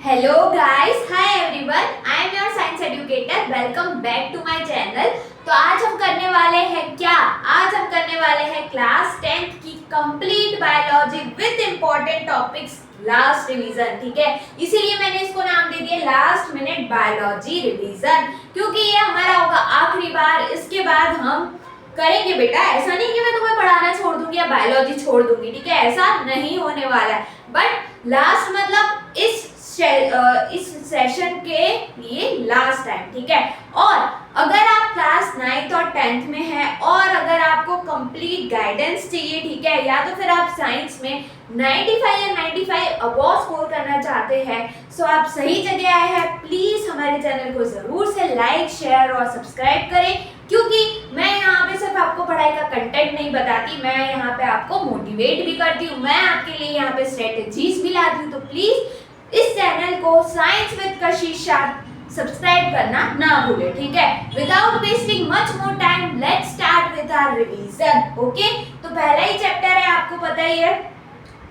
Hello guys, hi everyone, I am your science educator. Welcome back to my channel. तो आज हम करने वाले हैं क्या? आज हम करने वाले हैं क्लास 10th की complete biology with important topics last revision. ठीक है, इसीलिए मैंने इसको नाम दे दिया लास्ट मिनट बायोलॉजी रिवीजन, क्योंकि ये हमारा होगा आखिरी बार। इसके बाद हम करेंगे बेटा, ऐसा नहीं कि मैं तुम्हें पढ़ाना छोड़ दूंगी या बायोलॉजी छोड़ दूंगी, ठीक है, ऐसा नहीं होने वाला है। बट लास्ट मतलब इस सेशन के लिए लास्ट टाइम, ठीक है। और अगर आप क्लास 9th और 10th में हैं और अगर आपको कंप्लीट गाइडेंस चाहिए, ठीक है, या तो फिर आप साइंस में 95 या 95 अबव स्कोर करना चाहते हैं, सो आप सही जगह आए हैं। प्लीज हमारे चैनल को जरूर से लाइक, शेयर और सब्सक्राइब करें, क्योंकि मैं यहाँ पे सिर्फ आपको पढ़ाई का कंटेंट नहीं बताती, मैं यहाँ पे आपको मोटिवेट भी करती हूँ, मैं आपके लिए यहाँ पे स्ट्रेटेजीज भी लाती हूँ। तो प्लीज इस चैनल को साइंस विद कशिश सब्सक्राइब करना ना भूले, ठीक है। Without wasting much more time, let's start with our revision. Okay, तो पहला ही चैप्टर है, आपको पता ही है,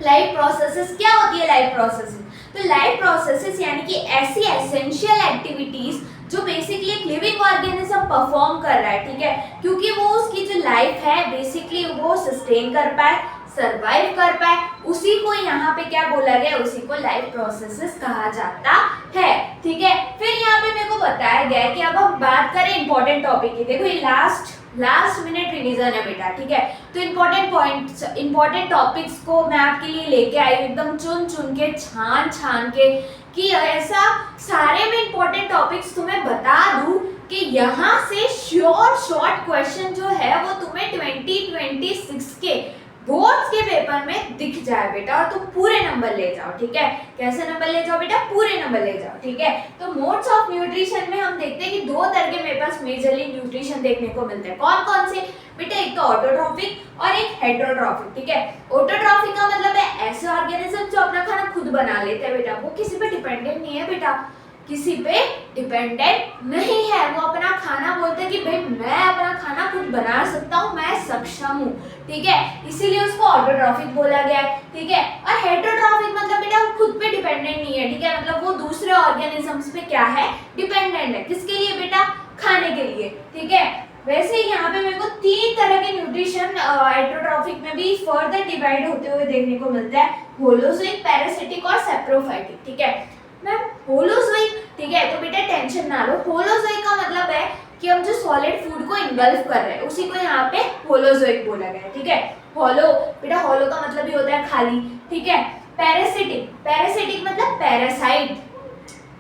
लाइफ प्रोसेसेस। क्या होती है लाइफ प्रोसेसेस? तो लाइफ प्रोसेसेस यानी कि ऐसी एसेंशियल एक्टिविटीज जो बेसिकली एक लिविंग ऑर्गेनिज्म परफॉर्म कर रहा है, ठीक है, क्योंकि वो उसकी जो लाइफ है बेसिकली वो सस्टेन कर पाए, सरवाइव कर पाए, उसी को यहाँ पे क्या बोला गया, उसी को लाइफ प्रोसेसेस कहा जाता है, ठीक है। फिर यहाँ पे मेरे को बताया गया है कि अब हम बात करें इंपॉर्टेंट टॉपिक की। देखो ये लास्ट मिनट रिवीजन है बेटा, ठीक है। तो इंपॉर्टेंट पॉइंट्स, इंपॉर्टेंट टॉपिक्स को मैं आपके लिए लेके आई हूँ, एकदम चुन के छान के, कि ऐसा सारे में इंपॉर्टेंट टॉपिक्स तुम्हें बता दूं कि यहाँ से श्योर शॉर्ट क्वेश्चन जो है वो तुम्हें 2026 के बोर्ड्स के पेपर में दिख जाए बेटा, और तुम पूरे नंबर ले जाओ, ठीक है। कैसे नंबर ले जाओ बेटा? पूरे नंबर ले जाओ, ठीक है। तो मोड्स ऑफ न्यूट्रिशन में हम देखते हैं कि दो तरह के मेरे पास मेजरली न्यूट्रिशन देखने को मिलते हैं। कौन कौन से बेटा? एक तो ऑटोट्रॉफिक और एक हेटेरोट्रॉफिक, ठीक है। ऑटोट्रॉफिक का मतलब है ऐसे ऑर्गेनिज्म जो अपना खाना खुद बना लेते हैं बेटा, वो किसी पे डिपेंडेंट नहीं है बेटा, किसी पे डिपेंडेंट नहीं है, वो अपना खाना बोलते हैं कि भाई मैं अपना खाना खुद बना सकता हूँ, मैं सक्षम हूँ, ठीक है, इसीलिए उसको ऑटोट्रॉफिक बोला गया है, ठीक है। और हेटेरोट्रॉफिक मतलब बेटा वो खुद पे डिपेंडेंट नहीं है, ठीक है, मतलब वो दूसरे ऑर्गेनिजम्स पे क्या है, डिपेंडेंट है। किसके लिए बेटा? खाने के लिए, ठीक है। वैसे ही यहाँ पे मेरे को 3 तरह के न्यूट्रिशन हेटेरोट्रॉफिक में भी फर्दर डिवाइड होते हुए देखने को मिलता है, होलोजोइक, पैरासिटिक और सेप्रोफाइटिक, ठीक है। मैम होलोजोइक, ठीक है, तो बेटा टेंशन ना लो। होलोजोइक का मतलब है कि हम जो सॉलिड फूड को इन्गल्फ कर रहे हैं उसी को यहाँ पे होलोजोइक बोला गया है, ठीक है। होलो बेटा, होलो का मतलब ही होता है खाली, ठीक है। पैरासिटिक, पैरासिटिक मतलब पैरासाइट,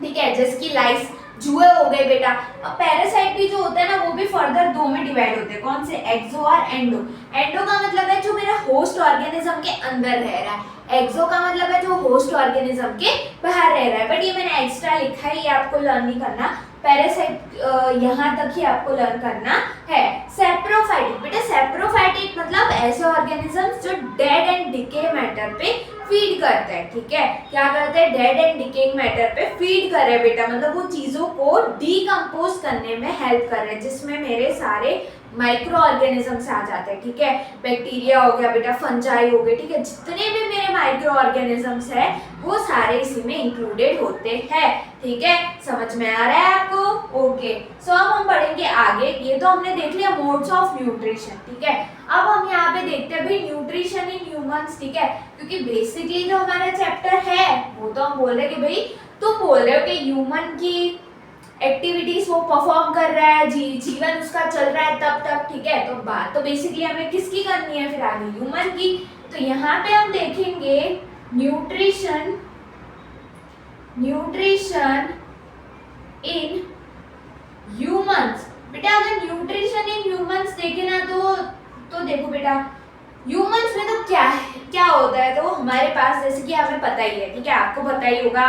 ठीक है, जिसकी लाइफ जुए हो गए बेटा। अब पैरासाइट भी जो होता है ना वो भी फर्दर 2 में डिवाइड होते हैं। कौन से? एक्सो और एंडो। एंडो का मतलब है जो मेरा होस्ट ऑर्गेनिज्म के अंदर रह रहा है, एक्सो का मतलब है जो होस्ट ऑर्गेनिज्म के बाहर रह रहा है। बट ये मैंने एक्स्ट्रा लिखा है, ये आपको लर्न नहीं करना, पैरासाइट यहाँ तक ही आपको लर्न करना है। सेप्रोफाइटिक बेटा, सेप्रोफाइटिक मतलब ऐसे ऑर्गेनिजम्स जो डेड एंड डिके मैटर पे फीड करते हैं, ठीक है। क्या करते हैं? डेड एंड डिकेइंग मैटर पे फीड कर रहे हैं बेटा, मतलब वो चीजों को डीकंपोज करने में हेल्प कर रहे हैं, जिसमें मेरे सारे माइक्रो ऑर्गेनिजम्स आ जाते हैं, ठीक है। बैक्टीरिया हो गया बेटा, फंजाई हो गए, ठीक है, जितने भी मेरे माइक्रो ऑर्गेनिजम्स है वो सारे इसी में इंक्लूडेड होते हैं, ठीक है। समझ में आ रहा है आपको? ओके, सो अब हम बढ़ेंगे आगे। ये तो हमने देख लिया मोड्स ऑफ न्यूट्रिशन, ठीक है। अब हम यहाँ पे देखते हैं भाई न्यूट्रिशन इन ह्यूमंस, ठीक है, क्योंकि बेसिकली जो हमारा चैप्टर है वो तो हम बोल रहे हैं कि भाई तुम बोल रहे हो कि ह्यूमन की एक्टिविटीज वो परफॉर्म कर रहा है, जीवन उसका चल रहा है तब तक, ठीक है। तो बात तो बेसिकली हमें किसकी करनी है फिर आगे? ह्यूमन की। तो यहाँ पे हम देखेंगे न्यूट्रिशन इन ह्यूमंस। बेटा अगर न्यूट्रिशन इन ह्यूमंस देखे ना तो देखो बेटा ह्यूमंस में तो क्या होता है, तो हमारे पास जैसे कि हमें पता ही है, ठीक है, आपको पता ही होगा,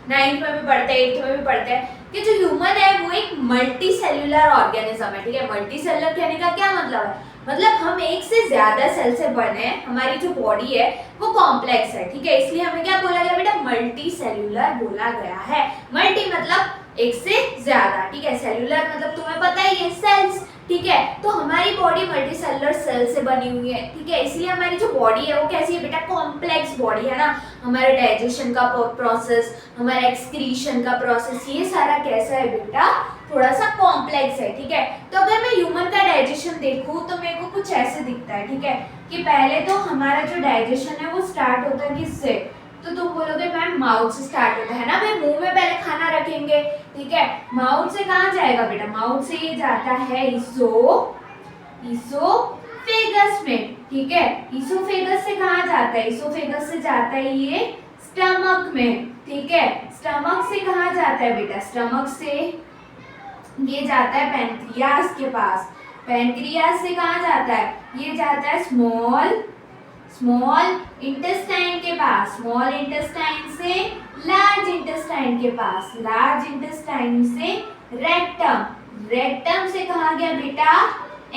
9th में भी पढ़ते हैं, 8th में भी पढ़ते हैं कि जो ह्यूमन है वो एक मल्टी सेल्यूलर ऑर्गेनिज्म है, ठीक है। मल्टी सेल्युलर कहने का क्या मतलब है? मतलब हम एक से ज्यादा सेल से बने हैं, हमारी जो बॉडी है वो कॉम्प्लेक्स है, ठीक है, इसलिए हमें क्या बोला गया बेटा? मल्टी सेल्यूलर बोला गया है। मल्टी मतलब एक से ज्यादा, ठीक है, सेल्यूलर मतलब तुम्हें पता ही है सेल्स, ठीक है। तो हमारी बॉडी मल्टी सेलुलर सेल से बनी हुई है, ठीक है, इसलिए हमारी जो बॉडी है वो कैसी है बेटा, कॉम्प्लेक्स बॉडी है ना। हमारे डाइजेशन का प्रोसेस, हमारे एक्सक्रीशन का प्रोसेस, ये सारा कैसा है बेटा, थोड़ा सा कॉम्प्लेक्स है, ठीक है। तो अगर मैं ह्यूमन का डाइजेशन देखूं तो मेरे को कुछ ऐसे दिखता है, ठीक है, कि पहले तो हमारा जो डाइजेशन है वो स्टार्ट होता है किससे, तो तुम बोलोगे मैम माउथ से स्टार्ट होता है ना, भाई मुंह में पहले खाना रखेंगे, ठीक है। माउथ से कहाँ जाएगा बेटा, माउथ से ये जाता है ईसोफेगस में, ठीक है। ईसोफेगस से कहाँ जाता है, ईसोफेगस से जाता है ये स्टमक में, ठीक है। स्टमक से कहाँ जाता है बेटा, स्टमक से ये जाता है पैनक्रियास के पास, पैनक्रियास से कहाँ जाता है, ये जाता है स्मॉल इंटेस्टाइन के पास, स्मॉल इंटेस्टाइन से लार्ज इंटेस्टाइन के पास, लार्ज इंटेस्टाइन से रेक्टम, रेक्टम से कहाँ गया बेटा,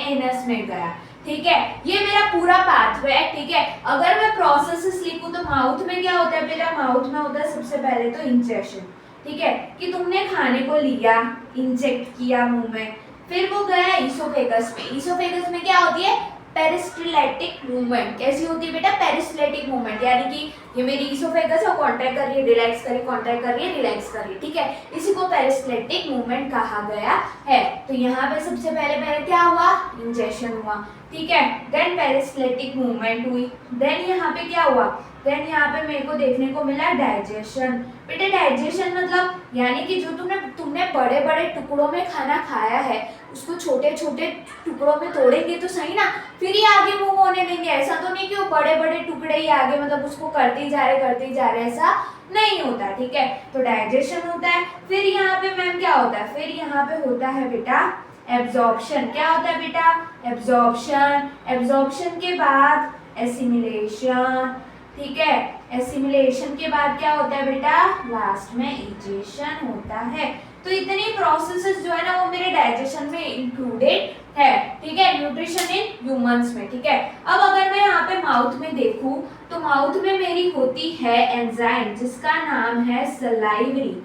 एनस में गया, ठीक है। ये मेरा पूरा पाथवे है, ठीक है। अगर मैं प्रोसेसेस लिखूं तो माउथ में क्या होता है बेटा, माउथ में होता है सबसे पहले तो इंजेक्शन, ठीक है, कि तुमने खाने को लिया, इंजेक्ट किया मुंह में, फिर वो गया ईसोफेगस में, ईसोफेगस में क्या होती है, पेरिस्टलेटिक मूवमेंट, कैसी होती है बेटा, पेरिस्टलेटिक मूवमेंट, यानी कि ये मेरी ईसोफेगस है, कॉन्ट्रैक्ट कर रही है, रिलैक्स कर रही है, कॉन्ट्रैक्ट कर रही है, रिलैक्स कर रही है, ठीक है, इसी को पेरिस्टलेटिक मूवमेंट कहा गया है। तो यहाँ पे सबसे पहले क्या हुआ, इंजेक्शन हुआ, ठीक है, देन पेरिस्टलेटिक मूवमेंट हुई, देन यहाँ पे क्या हुआ, देन यहाँ पे मेरे को देखने को मिला डाइजेशन। बेटा डाइजेशन मतलब यानी कि जो तुमने बड़े बड़े टुकड़ों में खाना खाया है उसको छोटे छोटे टुकड़ों में तोड़ेंगे तो सही ना, फिर ही आगे मूव होने देंगे। ऐसा तो नहीं कि वो बड़े बड़े टुकड़े ही आगे मतलब उसको करते ही जा रहे, ऐसा नहीं होता, ठीक है। तो डाइजेशन होता है, फिर यहाँ पे मैम क्या होता है, फिर यहाँ पे होता है बेटा एब्जॉर्प्शन। क्या होता है बेटा, एब्जॉर्प्शन, एब्जॉर्प्शन के बाद एसिमिलेशन, ठीक है, एसिमिलेशन के बाद क्या होता है बेटा, लास्ट में इजेशन होता है। तो इतनी प्रोसेसेस जो है ना वो मेरे डाइजेशन में इंक्लूडेड है, ठीक है, न्यूट्रिशन इन ह्यूमंस में, ठीक है। अब अगर मैं यहाँ पे माउथ में देखूं तो माउथ में मेरी होती है एंजाइम जिसका नाम है salivary,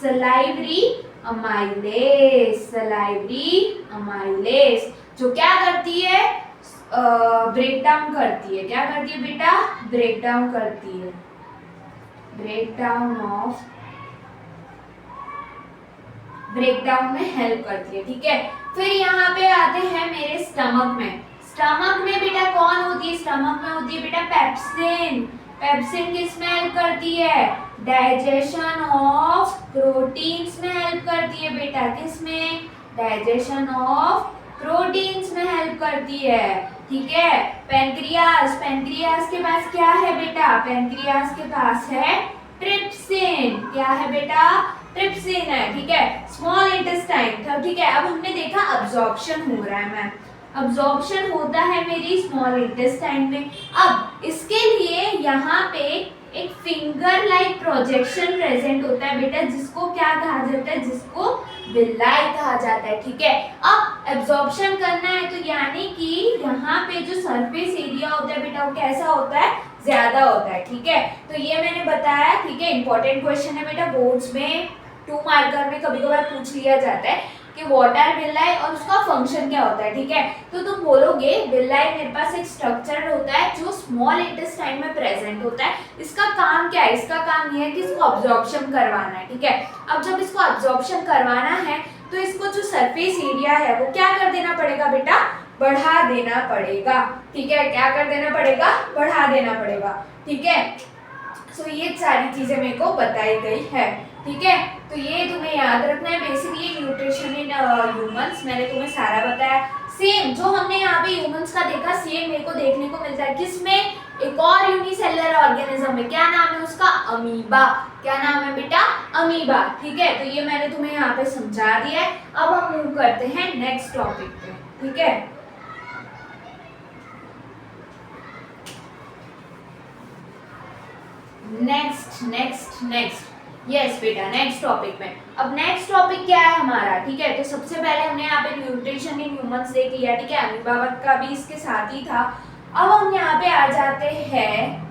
salivary amylase, salivary amylase, जो क्या करती है, ब्रेक डाउन करती है। क्या करती है बेटा, ब्रेक डाउन करती है, ब्रेक डाउन में हेल्प करती है, ठीक है। फिर यहाँ पे आते हैं मेरे स्टमक में, स्टमक में बेटा कौन होती है, स्टमक में होती है बेटा पेप्सिन, पेप्सिन किस में हेल्प करती है, डाइजेशन ऑफ प्रोटीन्स में हेल्प करती है बेटा, किस में, डाइजेशन ऑफ प्रोटीन्स में हेल्प करती है, ठीक है। पैनक्रियास, पैनक्रियास के पास क्या है बेटा, पैनक्रियास के पास है ट्रिप्सिन, क्या है बेटा, ट्रिप्सिन है, ठीक है। स्मॉल इंटेस्टाइन, ठीक है। अब हमने देखा अब्जॉर्प्शन हो रहा है मैम, अब्जॉर्प्शन होता है मेरी स्मॉल इंटेस्टाइन में। अब इसके लिए यहाँ पे एक फिंगर लाइक प्रोजेक्शन प्रेजेंट होता है बेटा, जिसको क्या कहा जाता है, जिसको विलाई कहा जाता है, ठीक है। अब एब्जॉर्प्शन करना है तो यानी कि यहाँ पे जो सरफेस एरिया होता है बेटा वो कैसा होता है, ज्यादा होता है, ठीक है। तो ये मैंने बताया, ठीक है, इंपॉर्टेंट क्वेश्चन है बेटा, बोर्ड्स में 2 मार्कर में कभी कभार पूछ लिया जाता है कि व्हाट आर विलाई और उसका फंक्शन क्या होता है, ठीक है। तो तुम बोलोगे विलाई मेरे पास एक स्ट्रक्चर होता है जो स्मॉल इंटेस्टाइन में प्रेजेंट होता है, इसका काम क्या है, इसका काम ये है कि इसको अब्जॉर्प्शन करवाना है, ठीक है। अब जब इसको अब्जॉर्प्शन करवाना है तो इसको जो सरफेस एरिया है वो क्या कर देना पड़ेगा बेटा, बढ़ा देना पड़ेगा, ठीक है। क्या कर देना पड़ेगा, बढ़ा देना पड़ेगा, ठीक है। सो ये सारी चीजें मेरे को बताई गई है, ठीक है। तो ये तुम्हें याद रखना है, बेसिकली न्यूट्रिशन इन ह्यूमंस मैंने तुम्हें सारा बताया। सेम जो हमने यहाँ पे ह्यूमंस का देखा सेम मेरे को देखने को मिलता है किसमें, एक और यूनिसेलुलर ऑर्गेनिज्म में, क्या नाम है उसका, अमीबा। क्या नाम है बेटा, अमीबा, ठीक है। तो ये मैंने तुम्हें यहाँ पे समझा दिया है। अब हम मूव करते हैं नेक्स्ट टॉपिक पे, ठीक है। नेक्स्ट यस बेटा, नेक्स्ट टॉपिक में। अब नेक्स्ट टॉपिक क्या है हमारा, ठीक है। तो सबसे पहले हमने यहाँ पे न्यूट्रिशन इन ह्यूमंस देख लिया, ठीक है, अमीबा का भी इसके साथ ही था। अब हम यहाँ पे आ जाते हैं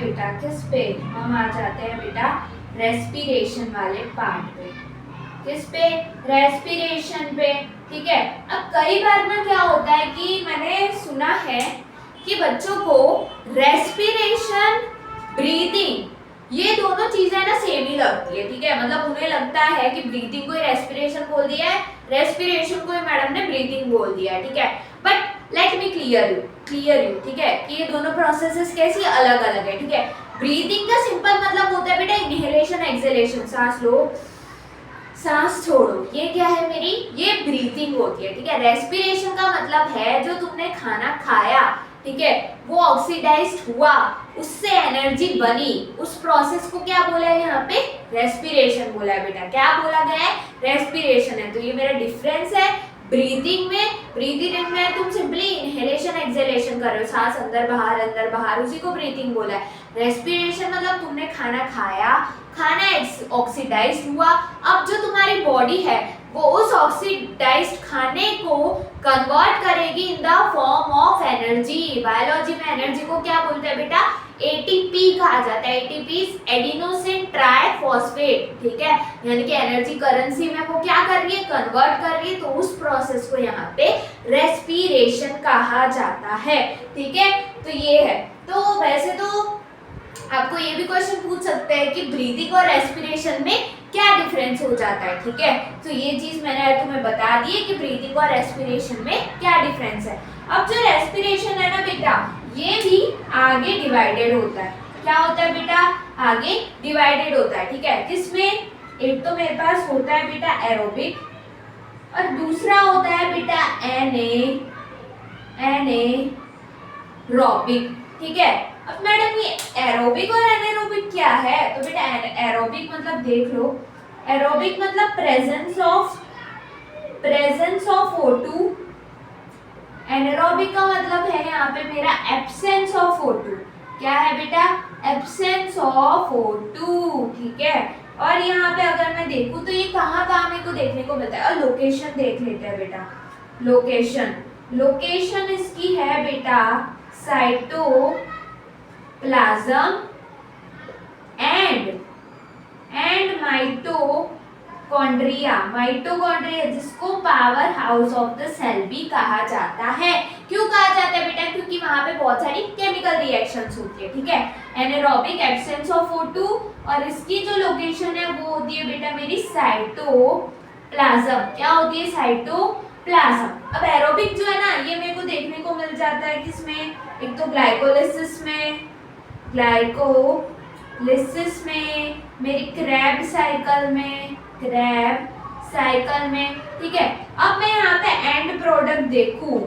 बेटा किस पे, हम आ जाते हैं बेटा रेस्पिरेशन वाले पार्ट पे, किस पे, रेस्पिरेशन पे, ठीक है। अब कई बार ना क्या होता है कि मैंने सुना है कि बच्चों को रेस्पिरेशन, ब्रीथिंग, ये दोनों चीजें ना सेम ही लगती है, ठीक है। मतलब उन्हें लगता है कि ब्रीथिंग को रेस्पिरेशन बोल दिया है, रेस्पिरेशन को मैडम ने ब्रीथिंग बोल दिया है, ठीक है। But let me clear you, ठीक है, कि ये दोनों प्रोसेसेस कैसी अलग अलग है, ठीक है। ब्रीथिंग का सिंपल मतलब होता है बेटा इनहेलेशन एक्सहेलेशन, सांस लो सांस छोड़ो, ये क्या है मेरी, ये ब्रीथिंग होती है, ठीक है। रेस्पिरेशन का मतलब है जो तुमने खाना खाया, ठीक है, वो ऑक्सीडाइज्ड हुआ, उससे एनर्जी बनी, उस प्रोसेस को क्या बोला है यहाँ पे, रेस्पिरेशन बोला है बेटा। क्या बोला गया है, रेस्पिरेशन है। तो ये मेरा डिफरेंस है ब्रीथिंग में तुम सिंपली इनहेलेशन एक्सहेलेशन कर रहे हो, सांस अंदर बाहर, उसी को ब्रीथिंग बोला है। रेस्पिरेशन मतलब तुमने खाना खाया, खाना ऑक्सीडाइज्ड हुआ, अब जो तुम्हारी बॉडी है वो उस ऑक्सीडाइज्ड खाने को कन्वर्ट करेगी in the form of energy. Biology में एनर्जी को क्या बोलते हैं बेटा, एटीपी कहा जाता है। एटीपी एडिनोसिन ट्राइफॉस्फेट, ठीक है, यानी कि एनर्जी करेंसी में वो क्या कर रही है, कन्वर्ट कर रही है। तो उस प्रोसेस को यहाँ पे रेस्पिरेशन कहा जाता है, ठीक है। तो ये है। तो वैसे तो आपको ये भी क्वेश्चन पूछ सकते हैं कि ब्रीदिंग और रेस्पिरेशन में क्या डिफरेंस हो जाता है, ठीक है। तो ये चीज मैंने तुम्हें बता दी है कि ब्रीदिंग और रेस्पिरेशन में क्या डिफरेंस है। अब जो रेस्पिरेशन है ना बेटा, ये भी आगे डिवाइडेड होता है। क्या होता है बेटा, आगे डिवाइडेड होता है, ठीक है। किसमें, एक तो मेरे पास होता है बेटा एरोबिक और दूसरा होता है बेटा एनेरोबिक, ठीक है। अब मैडम ये एरोबिक और एनारोबिक क्या है, तो बेटा एरोबिक मतलब देख लो, एरोबिक मतलब प्रेजेंस ऑफ O2, एनारोबिक का मतलब है यहाँ पे मेरा एब्सेंस ऑफ O2। क्या है बेटा, एब्सेंस ऑफ O2, ठीक है। और यहाँ पे अगर मैं देखूँ तो ये कहाँ मेरे को देखने को मिलता है, और लोकेशन देख लेते हैं बेटा। लोकेशन इसकी है बेटा साइटोप्लाज्म एंड माइटोकॉन्ड्रिया, जिसको power house of the cell भी कहा जाता है। क्यों कहा जाता है बेटा, क्योंकि वहां पे बहुत सारी केमिकल रिएक्शंस होती है, ठीक है। एनारोबिक एब्सेंस ऑफ O2 और इसकी जो लोकेशन है वो होती है बेटा मेरी साइटोप्लाज्म। क्या होती है, साइटोप्लाज्म। अब एरोबिक जो है ना, ये मेरे को देखने को मिल जाता है किसमें, एक तो ग्लाइकोलिसिस में, मेरी क्रेब साइकिल में, ठीक है। अब मैं यहाँ पे एंड प्रोडक्ट देखूं,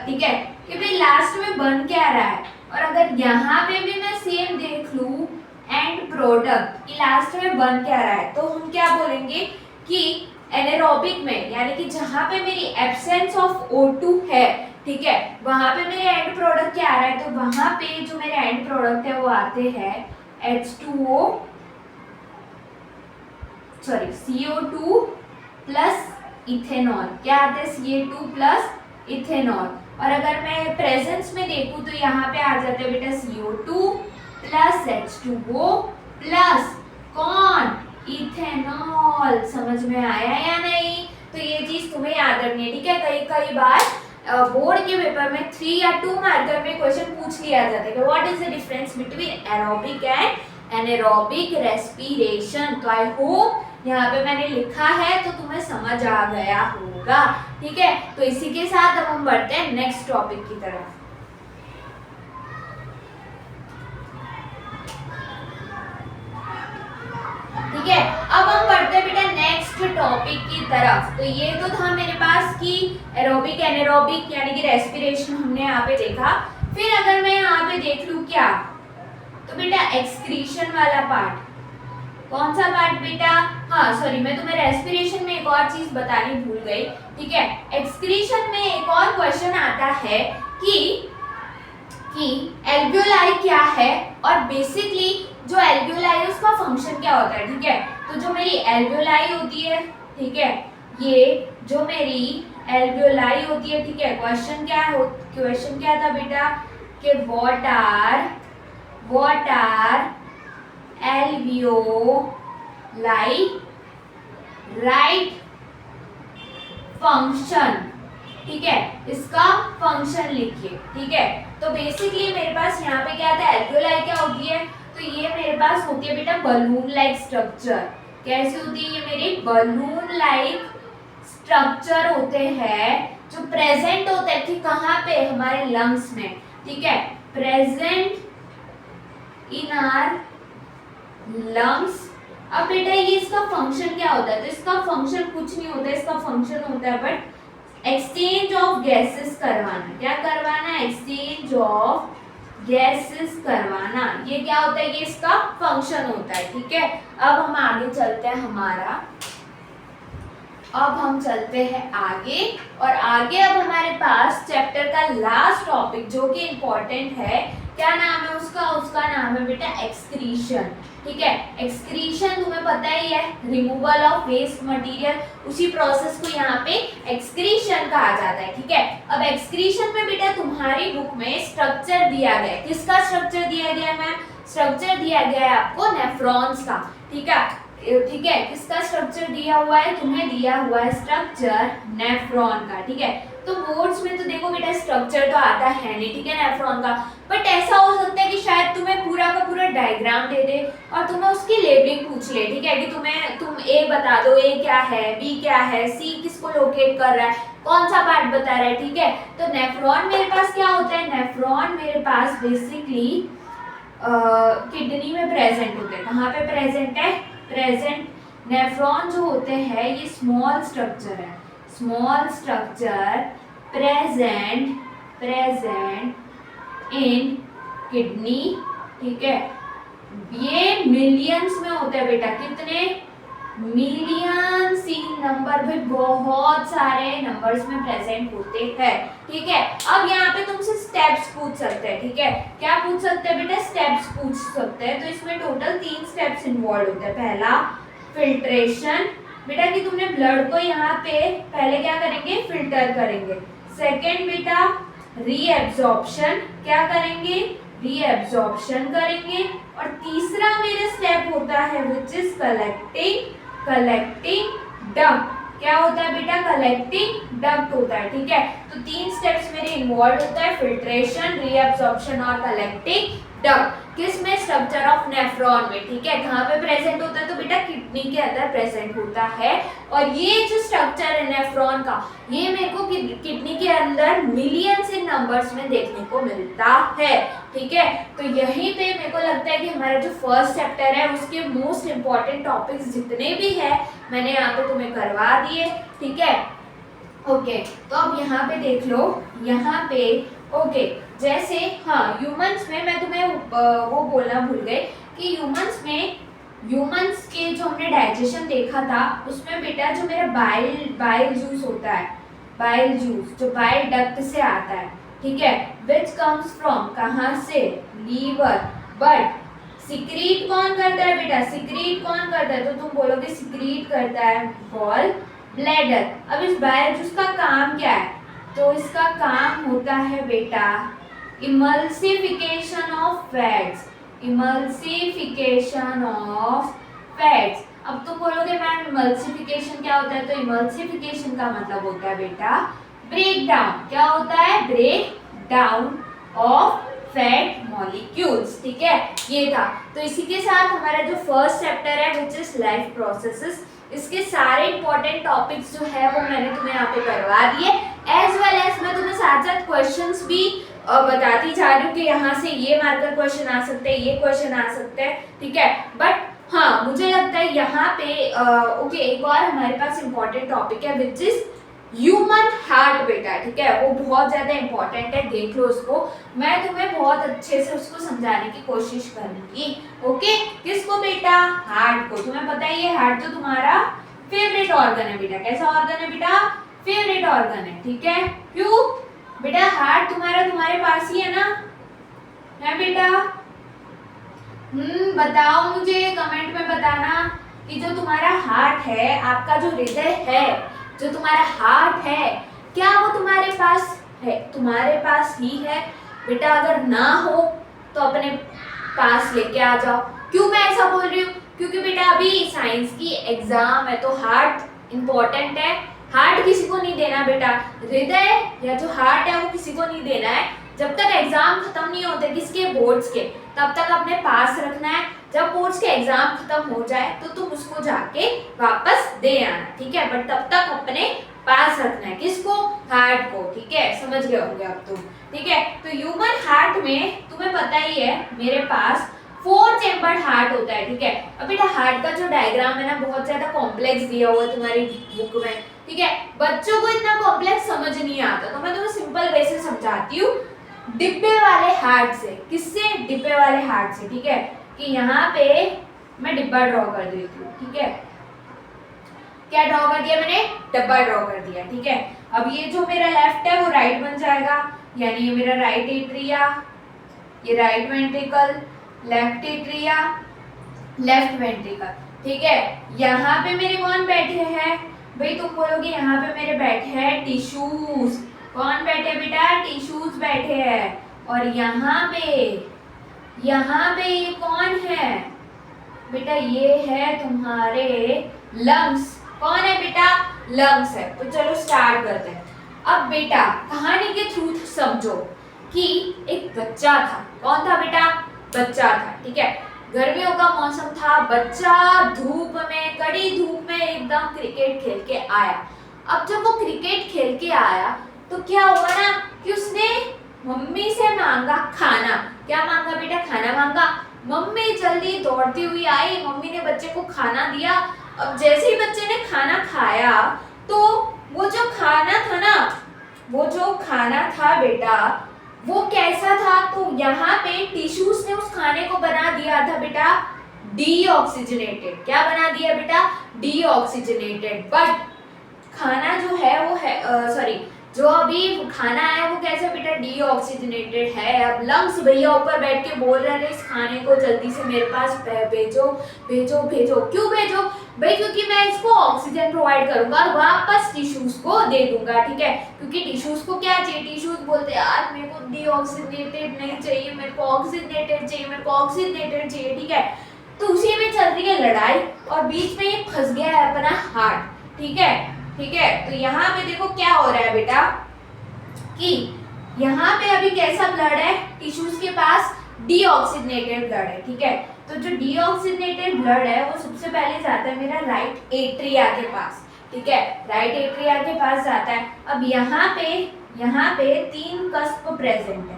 ठीक है, कि भाई लास्ट में बन क्या रहा है। और अगर यहाँ पे भी मैं सेम देख लूं एंड प्रोडक्ट कि लास्ट में बन क्या रहा है, तो हम क्या बोलेंगे कि एनारोबिक में, यानी कि जहां पे मेरी एब्सेंस ऑफ O2 है, ठीक है, वहां पे मेरे एंड प्रोडक्ट क्या आ रहा है, तो वहां पे जो मेरे एंड प्रोडक्ट है वो आते हैं CO2 प्लस इथेनॉल। क्या आते हैं, CO2 प्लस इथेनॉल। और अगर मैं प्रेजेंस में देखूं तो यहाँ पे आ जाते हैं बेटा CO2 प्लस H2O प्लस कौन, इथेनॉल। समझ में आया या नहीं। तो ये चीज तुम्हें याद रखनी है, ठीक है। कई बार बोर्ड के पेपर में 3 या 2 मार्कर में क्वेश्चन पूछ लिया जाता है कि what is the difference between aerobic and anaerobic respiration. तो आई होप यहाँ पे मैंने लिखा है तो तुम्हें समझ आ गया होगा, ठीक है। तो इसी के साथ अब हम बढ़ते हैं नेक्स्ट टॉपिक की तरफ। ठीक है, अब हम बढ़ते हैं बेटा नेक्स्ट टॉपिक की तरफ। तो ये तो था मेरे पास कि एरोबिक एनारोबिक यानी कि रेस्पिरेशन हमने यहाँ पे देखा। फिर अगर मैं यहाँ पे देख लूँ क्या, तो बेटा एक्सक्रीशन वाला पार्ट, कौन सा पार्ट बेटा, हाँ सॉरी, मैं तुम्हें रेस्पिरेशन में एक और चीज बतानी भूल गई, ठीक है। एक्सक्रीशन में एक और क्वेश्चन आता है कि एल्वियोलाई क्या है, और बेसिकली जो एल्वियोलाई है उसका फंक्शन क्या होता है, ठीक है। तो जो मेरी एल्वियोलाई होती है, ठीक है, ये जो मेरी एल्वियोलाई होती है, ठीक है, क्वेश्चन क्या था बेटा कि what are alveoli right function, ठीक है, इसका फंक्शन लिखिए, ठीक है। तो बेसिकली मेरे पास यहाँ पे क्या था, एल्वियोलाई क्या होती है, तो ये मेरे पास होती है बेटा बलून लाइक स्ट्रक्चर। कैसी होती है ये मेरी बलून लाइक स्ट्रक्चर होते हैं जो प्रेजेंट होते हैं, ठीक कहाँ पे, हमारे लंग्स में, ठीक है, प्रेजेंट इन आर लंग्स। अब बेटा ये इसका फंक्शन क्या होता है, तो इसका फंक्शन कुछ नहीं होता है, इसका फंक्शन होता है बट एक्सचेंज ऑफ गैसेस करवाना। क्या करवाना, एक्सचेंज ऑफ गैसेस करवाना, ये क्या होता है, ये इसका फंक्शन होता है, ठीक है। अब हम आगे चलते हैं अब हम चलते हैं आगे, और आगे अब हमारे पास चैप्टर का लास्ट टॉपिक जो कि इम्पोर्टेंट है, क्या नाम है उसका नाम है बेटा एक्सक्रीशन, ठीक है। एक्सक्रीशन तुम्हें पता ही है, रिमूवल ऑफ वेस्ट मटेरियल, उसी प्रोसेस को यहाँ पे एक्सक्रीशन कहा जाता है, ठीक है। अब एक्सक्रीशन में बेटा तुम्हारी बुक में स्ट्रक्चर दिया गया है, किसका स्ट्रक्चर दिया गया है मैम, स्ट्रक्चर दिया गया है आपको नेफ्रॉन्स का, ठीक है, ठीक है। किसका स्ट्रक्चर दिया हुआ है, तुम्हें दिया हुआ है स्ट्रक्चर नेफ्रॉन का, ठीक है। तो बोर्ड्स में तो देखो बेटा स्ट्रक्चर तो आता है नहीं, ठीक है, नेफ्रॉन का, बट ऐसा हो सकता है कि शायद तुम्हें पूरा का पूरा डायग्राम दे दे और तुम्हें उसकी लेबलिंग पूछ ले, ठीक है, कि तुम ए बता दो, ए क्या है, बी क्या है, सी किसको लोकेट कर रहा है, कौन सा पार्ट बता रहा है, ठीक है। तो नेफ्रॉन मेरे पास क्या होता है, नेफ्रॉन मेरे पास बेसिकली किडनी में प्रेजेंट होते हैं। कहाँ पे प्रेजेंट है, प्रेजेंट नेफ्रॉन जो होते हैं ये स्मॉल स्ट्रक्चर है, small structure present in kidney, ठीक है। ये मिलियंस में होते हैं बेटा, कितने, मिलियंस इन नंबर में, बहुत सारे नंबर्स में प्रेजेंट होते हैं, ठीक है। अब यहाँ पे तुमसे स्टेप्स पूछ सकते हैं, ठीक है, क्या पूछ सकते हैं बेटा, स्टेप्स पूछ सकते हैं। तो इसमें टोटल 3 स्टेप्स इन्वॉल्व होते हैं। पहला फिल्ट्रेशन, बेटा कि तुमने ब्लड को यहाँ पे पहले क्या करेंगे, फिल्टर करेंगे। सेकेंड बेटा रीएब्जॉर्प्शन, क्या करेंगे, रीएब्जॉर्प्शन करेंगे। और तीसरा मेरा स्टेप होता है विच इज कलेक्टिंग डक्ट, क्या होता है बेटा, कलेक्टिंग डक्ट होता है, ठीक है। तो 3 स्टेप्स मेरे इन्वॉल्व होता है, फिल्ट्रेशन, रीअब्सॉर्प्शन और कलेक्टिंग डक्ट। किस में, स्ट्रक्चर ऑफ नेफ्रॉन में, ठीक है। कहाँ पे प्रेजेंट होता है, तो बेटा किडनी के अंदर प्रेजेंट होता है। और ये जो स्ट्रक्चर है नेफ्रॉन का, ये मेरे को किडनी के अंदर मिलियंस इन नंबर्स में देखने को मिलता है, ठीक है। तो यहीं पे मेरे को लगता है कि हमारा जो फर्स्ट चैप्टर है उसके मोस्ट इंपॉर्टेंट टॉपिक्स जितने भी है मैंने यहाँ पे तुम्हें करवा दिए, ठीक है। ओके, तो अब यहाँ पे देख लो, यहाँ पे ओके, जैसे हाँ ह्यूमंस में मैं तुम्हें वो बोलना भूल गई कि ह्यूमंस के जो हमने डाइजेशन देखा था उसमें बेटा जो मेरा बाइल जूस होता है, बाइल जूस जो बाइल डक्ट से आता है, ठीक है, विच कम्स फ्रॉम, कहाँ से, लीवर, बट सिक्रीट कौन करता है बेटा, सिक्रीट कौन करता है, तो तुम बोलोगे सिक्रीट करता है गॉल ब्लैडर। अब इस बाइल जूस का काम क्या है, तो इसका काम होता है बेटा emulsification of fats, emulsification of fats. अब तुम बोलोगे मैम इमल्सिफिकेशन क्या होता है, तो इमल्सिफिकेशन का मतलब होता है बेटा ब्रेक डाउन, क्या होता है, break down of fat molecules, ठीक है, ये था। तो इसी के साथ हमारा जो फर्स्ट चैप्टर है विच इज लाइफ प्रोसेसेस, इसके सारे इंपॉर्टेंट टॉपिक्स जो है वो मैंने तुम्हें यहाँ पे करवा दिए, एज वेल एज मैं तुम्हें साथ साथ क्वेश्चंस भी बताती जा रही हूँ कि यहाँ से ये मार्कर क्वेश्चन आ सकते हैं, ये क्वेश्चन आ सकते हैं, ठीक है। बट हाँ मुझे लगता है यहाँ पे ओके एक और हमारे पास इंपॉर्टेंट टॉपिक है विच इज ह्यूमन हार्ट बेटा, ठीक है, वो बहुत ज्यादा इंपॉर्टेंट है, देख लो उसको, मैं तुम्हें बहुत अच्छे से उसको समझाने की कोशिश करूंगी, ओके। किसको बेटा, हार्ट को। तुम्हें पता है ये हार्ट तो तुम्हारा फेवरेट ऑर्गन है बेटा, कैसा ऑर्गन है बेटा, फेवरेट ऑर्गन है, ठीक है। क्यों बेटा, हार्ट तुम्हारे पास ही है ना, है बेटा, बताओ मुझे कमेंट में बताना कि जो तुम्हारा हार्ट है, आपका जो हृदय है, जो तुम्हारा हार्ट है, क्या वो तुम्हारे पास है, तुम्हारे पास ही है बेटा। अगर ना हो तो अपने पास लेके आ जाओ। क्यों मैं ऐसा बोल रही हूँ, क्योंकि बेटा अभी साइंस की एग्जाम है तो हार्ट इंपॉर्टेंट है। हार्ट किसी को नहीं देना बेटा, हृदय या जो हार्ट है वो किसी को नहीं देना है। जब तक एग्जाम खत्म नहीं होते किसके, बोर्ड्स के, तब तक अपने पास रखना है। जब बोर्ड्स के एग्जाम खत्म हो जाए तो तुम उसको जाके वापस दे आना, ठीक है। बट तब तक अपने पास रखना है, किसको, हार्ट को, ठीक है। समझ गए होंगे अब तुम, ठीक है। तो ह्यूमन हार्ट में तुम्हें पता ही है मेरे पास 4 चेम्बर्ड हार्ट होता है, ठीक है। अब बेटा हार्ट का जो डायग्राम है ना बहुत ज्यादा कॉम्प्लेक्स दिया हुआ है तुम्हारी बुक में, ठीक है। बच्चों को इतना कॉम्प्लेक्स समझ नहीं आता तो मैं तुम्हें सिंपल वे से समझाती हूँ, डिब्बे वाले हार्ट से। किससे, डिब्बे वाले हार्ट से, ठीक है। कि यहाँ पे मैं डिब्बा ड्रॉ कर देती हूँ, ठीक है। क्या ड्रॉ कर दिया मैंने, डब्बा ड्रॉ कर दिया, ठीक है। अब ये जो मेरा लेफ्ट है वो राइट बन जाएगा, यानी ये मेरा राइट एट्रिया, ये right ventricle, left atria, left ventricle, ठीक है। यहाँ पे मेरे कौन बैठे हैं भाई, तुम बोलोगे यहाँ पे मेरे बैठे हैं टिश्यूज। कौन बैठे बेटा, टिश्यूज बैठे हैं। और यहाँ पे ये कौन है बेटा, ये है तुम्हारे लंग्स। कौन है बेटा, लंग्स है। तो चलो स्टार्ट करते हैं। अब बेटा कहानी के थ्रू समझो कि एक बच्चा था। कौन था बेटा, बच्चा था, ठीक है। गर्मियों का मौसम था, बच्चा धूप में, कड़ी धूप में एकदम क्रिकेट खेल के आया। अब जब वो क्रिकेट खेल के आया तो क्या हुआ ना कि उसने मम्मी से मांगा खाना। क्या मांगा बेटा, खाना मांगा। मम्मी जल्दी दौड़ती हुई आई, मम्मी ने बच्चे को खाना दिया। अब जैसे ही बच्चे ने खाना खाया तो वो जो खाना था बेटा वो कैसा था, तो यहाँ पे टिश्यूज ने उस खाने को बना दिया था बेटा डीऑक्सीजनेटेड। क्या बना दिया बेटा, डीऑक्सीजनेटेड। बट खाना जो है वो है जो अभी खाना है वो कैसे बेटा, डीऑक्सीजनेटेड है। अब लंग्स भैया ऊपर बैठ के बोल रहे हैं इस खाने को जल्दी से मेरे पास भेजो भेजो भेजो। क्यों भेजो भाई, क्योंकि मैं इसको ऑक्सीजन प्रोवाइड करूंगा और वापस टिश्यूज को दे दूंगा, ठीक है। क्योंकि टिश्यूज को क्या चाहिए, टिश्यूज बोलते हैं यार मेरे को डीऑक्सीजनेटेड नहीं चाहिए, मेरे को ऑक्सीजनेटेड चाहिए, मेरे को ऑक्सीजनेटेड चाहिए, ठीक है। तो उसी में चल रही है लड़ाई और बीच में ये फंस गया है अपना हार्ट, ठीक है, ठीक है। तो यहाँ पे देखो क्या हो रहा है बेटा कि यहाँ पे अभी कैसा ब्लड है, टिश्यूज के पास डीऑक्सीजनेटेड ब्लड है, ठीक है। तो जो डीऑक्सीजनेटेड ब्लड है वो सबसे पहले जाता है मेरा राइट एट्रिया के पास, ठीक है, राइट एट्रिया के पास जाता है। अब यहाँ पे 3 कस्प प्रेजेंट है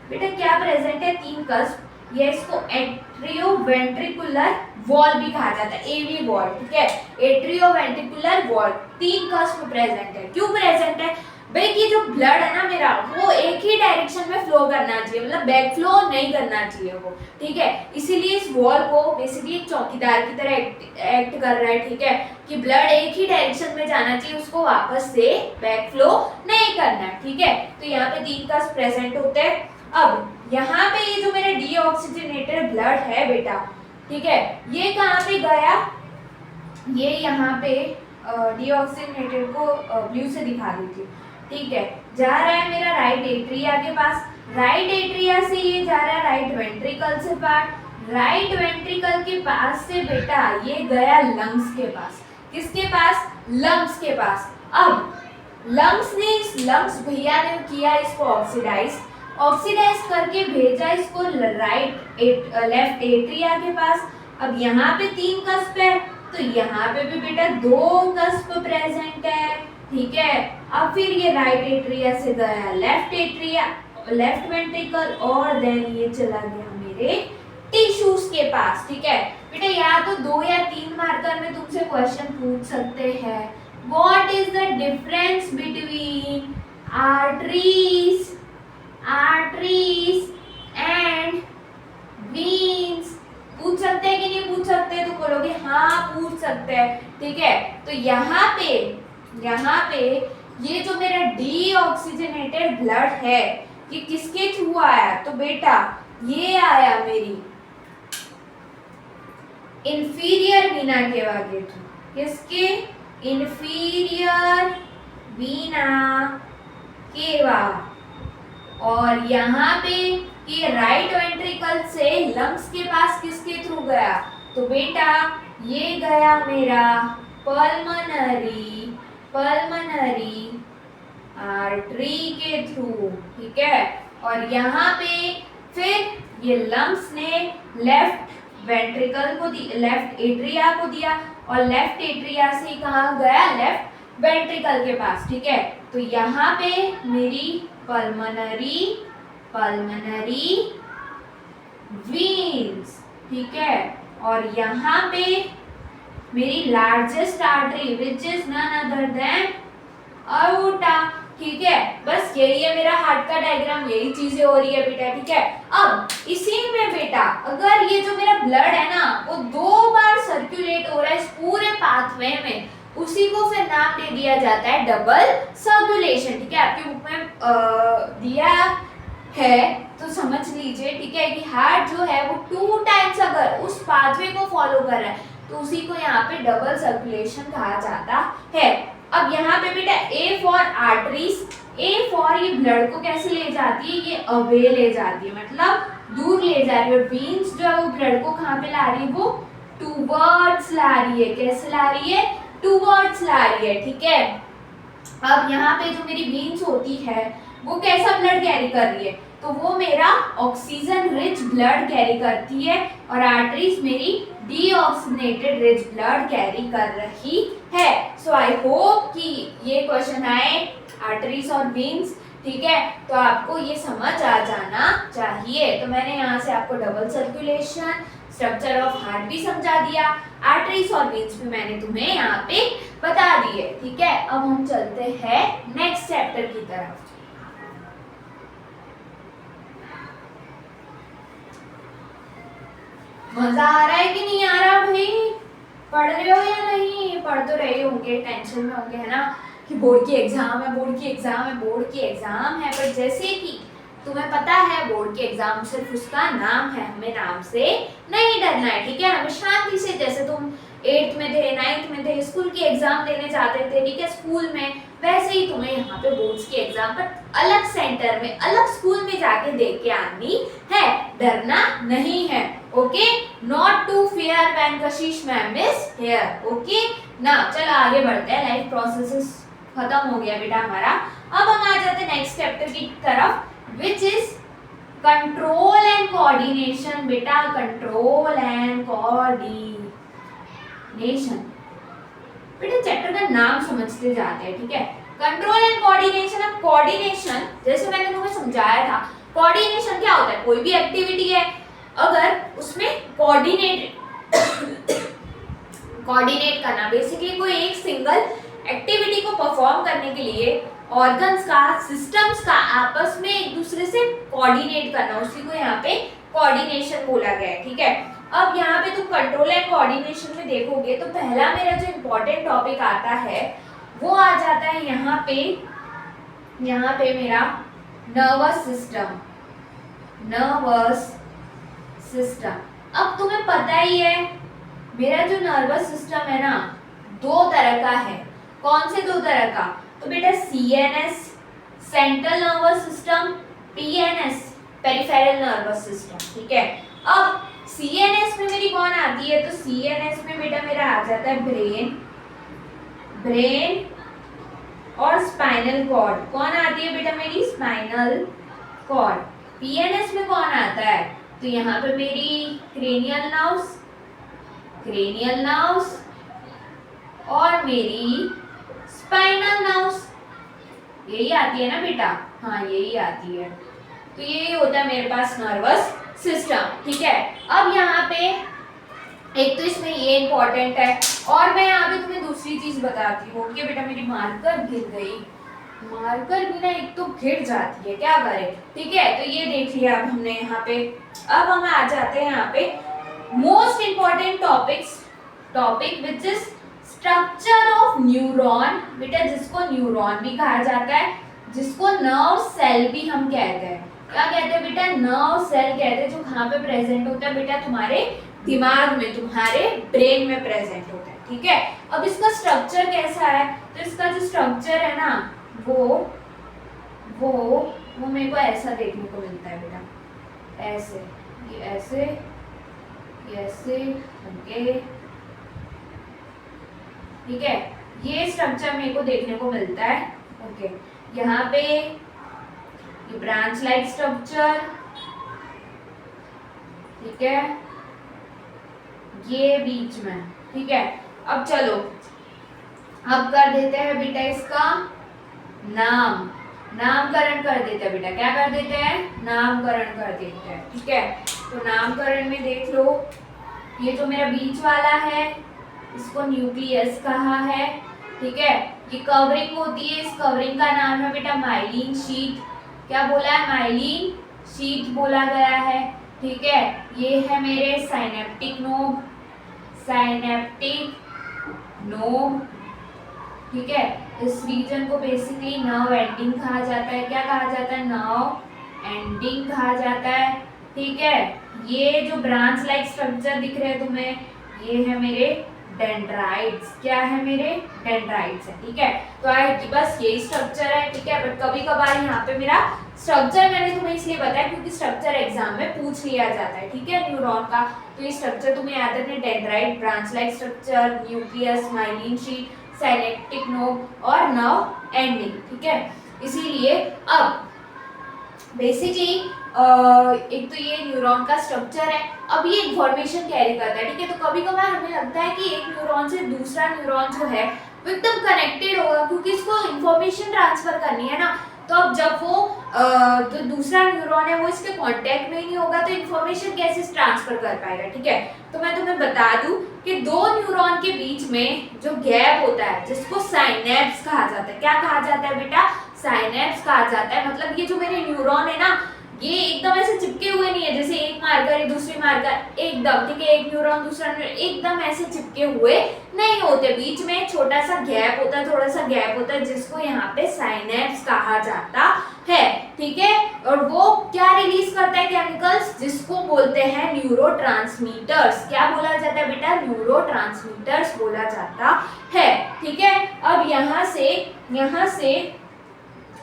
बेटा। क्या प्रेजेंट है, 3 कस्प। ये इसको एट्रियोवेंट्रिकुलर वॉल भी कहा जाता है, एवी वॉल, ठीक है। एट्रियोवेंट्रिकुलर वॉल 3 कस्प प्रेजेंट है। क्यों प्रेजेंट है भाई, कि जो ब्लड है ना मेरा वो एक ही डायरेक्शन में फ्लो करना चाहिए, मतलब बैक फ्लो नहीं करना चाहिए वो, ठीक है। इसीलिए इस वॉल को बेसिकली एक चौकीदार की तरह एक्ट कर रहा है, ठीक है, कि ब्लड एक ही डायरेक्शन में जाना चाहिए, उसको वापस से बैक फ्लो नहीं करना है, ठीक है। तो यहाँ पे 3 कस्प प्रेजेंट होते हैं। अब यहाँ पे ये जो मेरा डीऑक्सीजनेटेड ब्लड है बेटा, ठीक है, ये कहाँ पे गया, ये यहाँ पे डीऑक्सीजनेटेड को ब्लू से दिखा देती हूँ, ठीक है। जा रहा है मेरा राइट एट्रिया के पास, राइट एट्रिया से ये जा रहा है राइट वेंट्रिकल से पार्ट, राइट वेंट्रिकल के पास से बेटा ये गया लंग्स के पास। किसके पास, लंग्स के पास। अब लंग्स भैया ने किया इसको ऑक्सीडाइज करके भेजा इसको लेफ्ट एट्रिया के पास। अब यहाँ पे 3 कस्प है तो यहाँ पे भी बेटा 2 कस्प प्रेजेंट है, ठीक है। अब फिर ये राइट एट्रिया से गया लेफ्ट वेंट्रिकल और देन ये चला गया मेरे टिश्यूज के पास, ठीक है। बेटा या तो 2 या 3 मार्कर में तुमसे क्वेश्चन पूछ सकते हैं, what is the difference between arteries and veins. पूछ सकते हैं कि नहीं पूछ सकते, तो बोलोगे हाँ पूछ सकते हैं, ठीक है। तो यहाँ पे ये जो मेरा डीऑक्सीजनेटेड ब्लड है ये किसके थ्रू आया, तो बेटा ये आया मेरी इंफीरियर वीना केवा के थ्रू। किसके, इंफीरियर वीना केवा। और यहाँ पे ये राइट वेंट्रिकल से लंग्स के पास किसके थ्रू गया, तो बेटा ये गया मेरा पल्मनरी आर्टरी के थ्रू, ठीक है। और यहाँ पे फिर ये लम्स ने लेफ्ट वेंट्रिकल को लेफ्ट एट्रिया को दिया और लेफ्ट एट्रिया से कहाँ गया, लेफ्ट वेंट्रिकल के पास, ठीक है। तो यहाँ पे मेरी पल्मनरी वेन्स, ठीक है। और यहाँ पे मेरी largest artery which is none other than aorta, ठीक है। बस यही है मेरा हार्ट का डायग्राम, यही चीजें हो रही है बेटा, ठीक है। अब इसी में बेटा अगर ये जो मेरा ब्लड है ना वो 2 बार सर्कुलेट हो रहा है इस पूरे पाथवे में, उसी को फिर नाम दे दिया जाता है डबल सर्कुलेशन, ठीक है। आपकी बुक में दिया है तो समझ लीजिए, ठीक है, कि हार्ट जो है वो 2 टाइम्स अगर उस पाथवे को फॉलो कर रहा है तो उसी को यहाँ पे डबल सर्कुलेशन कहा जाता है। अब यहाँ पे बेटा A for arteries, A for ये ब्लड को कैसे ले जाती है, ये अवे ले जाती है, मतलब दूर ले जा रही है। और वेन्स जो है वो ब्लड को कहाँ पे ला रही है, वो टूवर्ड्स ला रही है। कैसे ला रही है, टूवर्ड्स ला रही है, ठीक है। अब यहाँ पे जो मेरी वेन्स होती है वो कैसा ब्लड कैरी कर रही है, तो वो मेरा ऑक्सीजन रिच ब्लड कैरी करती है और आर्टरीज मेरी डीऑक्सीजनेटेड रिच ब्लड कैरी कर रही है। सो आई होप कि ये क्वेश्चन आए आर्टरीज और वेन्स, ठीक है, तो आपको ये समझ आ जाना चाहिए। तो मैंने यहाँ से आपको double circulation, structure of heart भी समझा दिया, आर्टरीज और वेन्स भी मैंने तुम्हें यहाँ पे बता दिए, ठीक है। अब हम चलते हैं नेक्स्ट चैप्टर की तरफ। मजा आ रहा है कि नहीं आ रहा भाई, पढ़ रहे हो या नहीं, पढ़ तो रहे होंगे, टेंशन में होंगे, है ना, कि बोर्ड की एग्जाम है, बोर्ड की एग्जाम है, बोर्ड की एग्जाम है। पर जैसे कि तुम्हें पता है बोर्ड की एग्जाम सिर्फ उसका नाम है, हमें नाम से नहीं डरना है, ठीक है। हमें शांति से, जैसे तुम 8th में थे, 9th में थे, स्कूल की एग्जाम देने जाते थे, ठीक है, स्कूल में, वैसे ही तुम्हें यहाँ पे बोर्ड्स की एग्जाम पर अलग सेंटर में, अलग स्कूल में जाके दे के आनी है, डरना नहीं है, okay. Not to fear when Kashish ma'am is here, okay ना। चलो आगे बढ़ते हैं, लाइफ प्रोसेसेस खत्म हो गया बेटा हमारा। अब हम आ जाते हैं नेक्स्ट चैप्टर की तरफ, which is control and coordination. बेटा कंट्रोल एंड कोऑर्डिनेशन, बेटा चैप्टर का नाम समझते जाते हैं, ठीक है। Control and coordination. अब कोऑर्डिनेशन जैसे मैंने तुम्हें समझाया था, कोऑर्डिनेशन क्या होता है, कोई भी एक्टिविटी है अगर उसमें कोऑर्डिनेट करना, बेसिकली कोई एक सिंगल एक्टिविटी को परफॉर्म करने के लिए ऑर्गन्स का, सिस्टम्स का आपस में एक दूसरे से कोऑर्डिनेट करना, उसी को यहाँ पे कोऑर्डिनेशन बोला गया है, ठीक है। अब यहाँ पे तुम कंट्रोल एंड कोऑर्डिनेशन में देखोगे तो पहला मेरा जो इम्पोर्टेंट टॉपिक आता है वो आ जाता है यहाँ पे मेरा नर्वस सिस्टम। अब तुम्हें पता ही है मेरा जो नर्वस सिस्टम है ना 2 तरह का है। कौन से 2 तरह का, तो बेटा CNS central nervous system, PNS peripheral nervous system, ठीक है। अब CNS में मेरी कौन आती है, तो CNS में बेटा मेरा आ जाता है ब्रेन और स्पाइनल कॉर्ड। कौन आती है बेटा मेरी, स्पाइनल कॉर्ड। PNS में कौन आता है, तो यहाँ पे मेरी क्रेनियल नर्व्स और मेरी स्पाइनल नर्व्स, यही आती है ना बेटा, हाँ यही आती है। तो यही होता है मेरे पास नर्वस सिस्टम, ठीक है। अब यहाँ पे एक तो इसमें ये इंपॉर्टेंट है, और मैं यहाँ पे तुम्हें दूसरी चीज बताती हूँ कि बेटा मेरी मार्कर गिर गई, मार्कर भी ना एक तो गिर जाती है, क्या करें, ठीक है। तो ये देख लिया अब हमने यहाँ पे। अब हम आ जाते हैं यहाँ पे most important topic which is structure of neuron. बेटा जिसको न्यूरॉन भी कहा जाता है, जिसको नर्व सेल भी हम कहते हैं। क्या कहते हैं बेटा, नर्व सेल कहते हैं, जो कहाँ पे प्रेजेंट होता है बेटा, तुम्हारे दिमाग में, तुम्हारे ब्रेन में प्रेजेंट होता है, ठीक है। अब इसका स्ट्रक्चर कैसा है, तो इसका जो स्ट्रक्चर है ना वो मेरे को ऐसा देखने को मिलता है बेटा, ऐसे, ये ऐसे, ऐसे ओके, ठीक है। ये स्ट्रक्चर मेरे को देखने को मिलता है ओके। यहाँ पे ये ब्रांच लाइक स्ट्रक्चर, ठीक है, ये बीच में, ठीक है। अब चलो, अब कर देते हैं बेटा इसका नामकरण कर देते हैं बेटा। क्या कर देते हैं? नामकरण कर देते हैं, ठीक है। तो नामकरण में देख लो, ये जो मेरा बीच वाला है इसको न्यूक्लियस कहा है, ठीक है। ये कवरिंग होती है, इस कवरिंग का नाम है बेटा माइलिन शीट। क्या बोला है? माइलिन शीट बोला गया है, ठीक है। ये है मेरे साइनेप्टिक नोब, ठीक है। इस रीजन को बेसिकली नर्व एंडिंग कहा जाता है। क्या कहा जाता है? नर्व एंडिंग कहा जाता है, ठीक है। ये जो ब्रांच लाइक स्ट्रक्चर दिख रहे हैं तुम्हें, ये है मेरे डेंड्राइट्स। क्या है? मेरे डेंड्राइट्स है, ठीक है। तो आई बस यही स्ट्रक्चर है, ठीक है। बट कभी कभार यहाँ पे मेरा स्ट्रक्चर मैंने तुम्हें इसलिए बताया क्योंकि स्ट्रक्चर एग्जाम में पूछ लिया जाता है, ठीक है, न्यूरॉन का। तो ये स्ट्रक्चर तुम्हें याद रखना, dendrite, branch like structure, nucleus, myelin sheet, synaptic knob और नर्व एंडिंग, ठीक है। इसीलिए अब बेसिकली एक तो ये न्यूरॉन का स्ट्रक्चर है। अब ये इंफॉर्मेशन कैरी करता है, ठीक है। तो कभी कभार हमें लगता है कि एक न्यूरॉन से दूसरा न्यूरॉन जो है वो एकदम कनेक्टेड होगा क्योंकि इसको इंफॉर्मेशन ट्रांसफर करनी है ना। तो अब जब वो जो दूसरा न्यूरॉन है वो इसके कांटेक्ट में ही नहीं होगा तो इंफॉर्मेशन कैसे ट्रांसफर कर पाएगा, ठीक है। तो मैं तुम्हें बता दूं कि दो न्यूरॉन के बीच में जो गैप होता है जिसको साइनेप्स कहा जाता है। क्या कहा जाता है बेटा? साइनेप्स कहा जाता है। मतलब ये जो मेरे न्यूरॉन है ना, ये एकदम ऐसे चिपके हुए नहीं है जैसे एक मार्कर है दूसरी मार्कर एकदम, ठीक है, एक न्यूरॉन दूसरा न्यूरॉन एकदम ऐसे चिपके हुए नहीं होते। बीच में छोटा सा गैप होता है, थोड़ा सा गैप होता है जिसको यहाँ पे साइनेप्स कहा जाता है, ठीक है। और वो क्या रिलीज करता है? केमिकल्स, जिसको बोलते हैं न्यूरोट्रांसमीटर्स। क्या बोला जाता है बेटा? न्यूरोट्रांसमीटर्स बोला जाता है, ठीक है। अब यहाँ से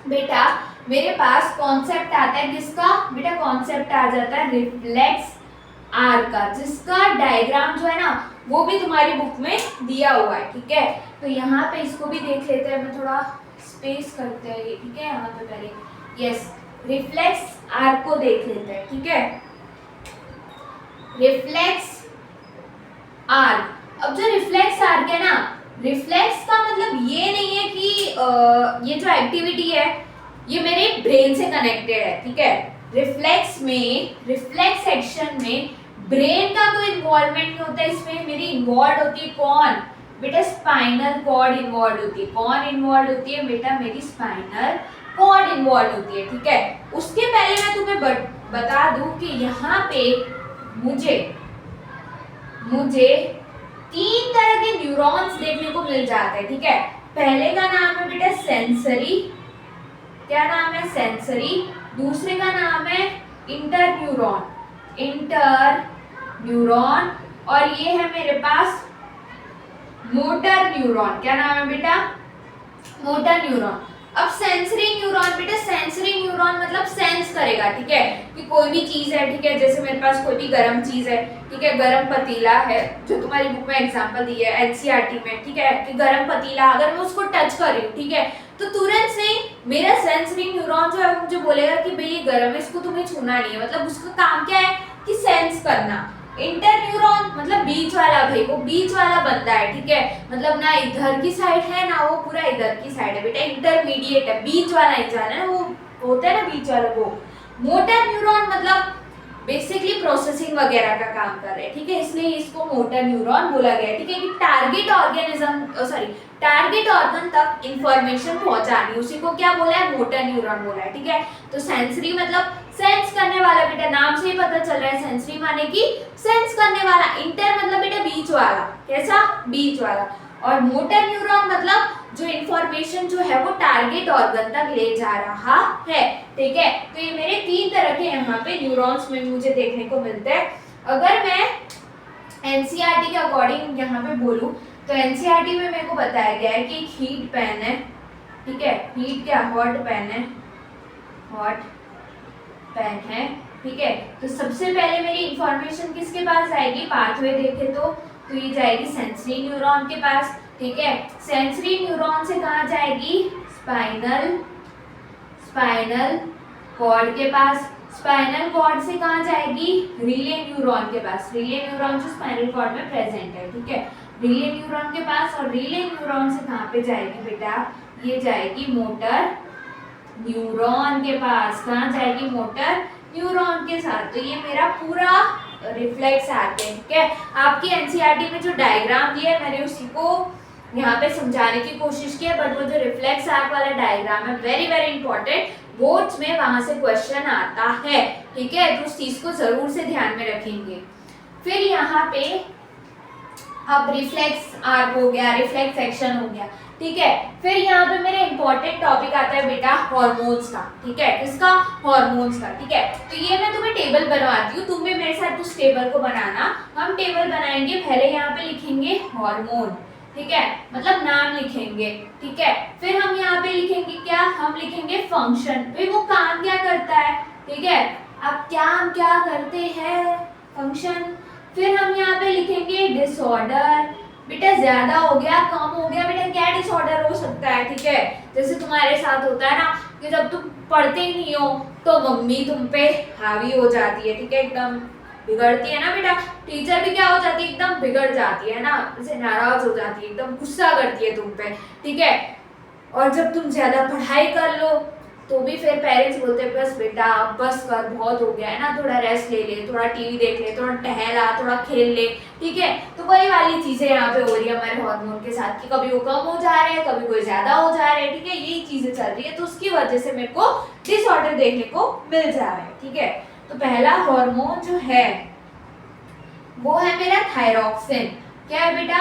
बेटा मेरे पास कॉन्सेप्ट आता है किसका? बेटा कॉन्सेप्ट आ जाता है रिफ्लेक्स आर्क का, जिसका डायग्राम जो है ना वो भी तुम्हारी बुक में दिया हुआ है, ठीक है। तो यहाँ पे इसको भी देख लेते हैं, मैं थोड़ा स्पेस करते हैं, ठीक है। यहाँ पे पहले यस रिफ्लेक्स आर्क को देख लेते हैं, ठीक है। रिफ्लेक्स आर्क, अब जो रिफ्लेक्स आर्क है ना, रिफ्लेक्स का मतलब ये नहीं है कि ये जो एक्टिविटी है ये मेरे ब्रेन से कनेक्टेड है, ठीक है। रिफ्लेक्स एक्शन में ब्रेन का कोई इन्वॉल्वमेंट नहीं होता है। इसमें मेरी इन्वॉल्व होती है कौन? बेटा स्पाइनल कॉर्ड इन्वॉल्व होती है। कौन इन्वॉल्व होती है बेटा? मेरी स्पाइनल कॉर्ड इन्वॉल्व होती है, ठीक है। उसके पहले मैं तुम्हें बता दूं कि यहाँ पे मुझे 3 तरह के न्यूरॉन्स देखने को मिल जाते हैं, ठीक है। पहले का नाम है बेटा सेंसरी। क्या नाम है? सेंसरी। दूसरे का नाम है इंटरन्यूरॉन, और ये है मेरे पास मोटर न्यूरॉन। क्या नाम है बेटा? Motor neuron. अब सेंसरी न्यूरॉन बेटा, सेंसरी न्यूरॉन मतलब सेंस करेगा, ठीक है, कि कोई भी चीज है, ठीक है। जैसे मेरे पास कोई भी गर्म चीज है, ठीक है, गर्म पतीला है, जो तुम्हारी बुक में एग्जांपल दी है एनसीईआरटी में, ठीक है, कि गर्म पतीला अगर मैं उसको टच कर रही हूँ, ठीक है, तो तुरंत से मेरा सेंसरी न्यूरॉन जो है वो मुझे बोलेगा कि भाई ये गर्म है, इसको तुम्हें छूना नहीं है। मतलब उसका काम क्या है? कि सेंस करना। इंटरन्यूरॉन मतलब बीच वाला, भाई वो बीच वाला बंदा है, ठीक है। मतलब ना इधर की साइड है ना वो पूरा इधर की साइड है बेटा, इंटरमीडिएट है, बीच वाला इंसान है ना, वो होता है ना बीच वाला वो। मोटर न्यूरॉन मतलब बेसिकली प्रोसेसिंग वगैरह का काम कर रहे हैं, ठीक है, इसलिए इसको मोटर न्यूरॉन बोला गया है, ठीक है। कि टारगेट ऑर्गन तक इंफॉर्मेशन पहुंचानी, उसी को क्या बोला है? मोटर न्यूरॉन बोला है, ठीक है। तो सेंसरी मतलब सेंस करने वाला बेटा, नाम से ही पता चल रहा है, सेंसरी माने कि सेंस करने वाला। इंटर मतलब बेटा बीच वाला, कैसा? बीच वाला। और मोटर न्यूरॉन मतलब जो इंफॉर्मेशन जो है वो टारगेट ऑर्गन तक ले जा रहा है, ठीक है। तो ये मेरे 3 तरह के यहाँ पे न्यूरॉन्स में मुझे देखने को मिलते हैं। अगर मैं एनसीईआरटी के अकॉर्डिंग यहाँ पे बोलूँ तो एनसीईआरटी में मेरे को बताया गया है कि एक हीट पेन है, ठीक है, हीट क्या? हॉट पेन है, ठीक है। तो सबसे पहले मेरी इंफॉर्मेशन किसके पास जाएगी, पाथवे देखे तो ये जाएगी सेंसरी न्यूरॉन के पास, ठीक है। सेंसरी न्यूरॉन से कहाँ जाएगी, स्पाइनल कॉर्ड के पास, स्पाइनल कॉर्ड से कहाँ जाएगी, रिले न्यूरॉन के पास, रिले न्यूरॉन जो स्पाइनल कॉर्ड में प्रेजेंट है, ठीक है, रिले न्यूरॉन के पास। और रिले न्यूरॉन से कहाँ पे जाएगी बेटा, ये जाएगी मोटर न्यूरॉन के पास, कहाँ जाएगी, मोटर न्यूरॉन के साथ। तो ये मेरा पूरा रिफ्लेक्स आर्क है, ठीक है। आपकी एनसीईआरटी में जो डायग्राम दिया है मैंने उसी को यहाँ पे समझाने की कोशिश की है, बट वो जो रिफ्लेक्स आर्क वाला डायग्राम है वेरी वेरी इंपॉर्टेंट, बोर्ड्स में वहां से क्वेश्चन आता है, ठीक है। तो उस चीज को जरूर से ध्यान में रखेंगे। फिर यहाँ पे अब रिफ्लेक्स आर्क हो गया, रिफ्लेक्स एक्शन हो गया, ठीक है। फिर यहाँ पे मेरे इंपॉर्टेंट टॉपिक आता है बेटा हॉर्मोन्स का, ठीक है, किसका, हॉर्मोन्स का, ठीक है। तो ये मैं तुम्हें टेबल बनवाती हूँ, तुम भी मेरे साथ उस टेबल को बनाना। हम टेबल बनाएंगे, पहले यहाँ पे लिखेंगे हॉर्मोन, ठीक है, मतलब नाम लिखेंगे, ठीक है। फिर हम यहाँ पे लिखेंगे क्या, हम लिखेंगे फंक्शन, भाई वो काम क्या करता है, ठीक है। अब क्या करते हैं, फंक्शन। फिर हम यहाँ पे लिखेंगे डिसऑर्डर, बेटा ज्यादा हो गया, कम हो गया, बेटा क्या डिसऑर्डर हो सकता है, ठीक है। जैसे तुम्हारे साथ होता है ना कि जब तुम पढ़ते ही नहीं हो तो मम्मी तुम पे हावी हो जाती है, ठीक है, एकदम बिगड़ती है ना बेटा। टीचर भी क्या हो जाती है, एकदम बिगड़ जाती है ना, जैसे नाराज हो जाती है, एकदम गुस्सा करती है तुम पे, ठीक है। और जब तुम ज्यादा पढ़ाई कर लो तो भी फिर पेरेंट्स बोलते हैं बस बेटा बस कर, बहुत हो गया है ना, थोड़ा रेस्ट ले ले, थोड़ा टीवी देख ले, थोड़ा टहला, थोड़ा खेल ले, ठीक है। तो वही वाली चीजें यहाँ पे हो रही है हमारे हार्मोन के साथ कि कभी वो कम हो जा रहे हैं, कभी कोई ज्यादा हो जा रहे हैं, ठीक है, यही चीजें चल रही है। तो उसकी वजह से मेरे को डिसऑर्डर देखने को मिल जा रहा है, ठीक है। तो पहला हार्मोन जो है वो है मेरा थायरॉक्सिन, क्या है बेटा,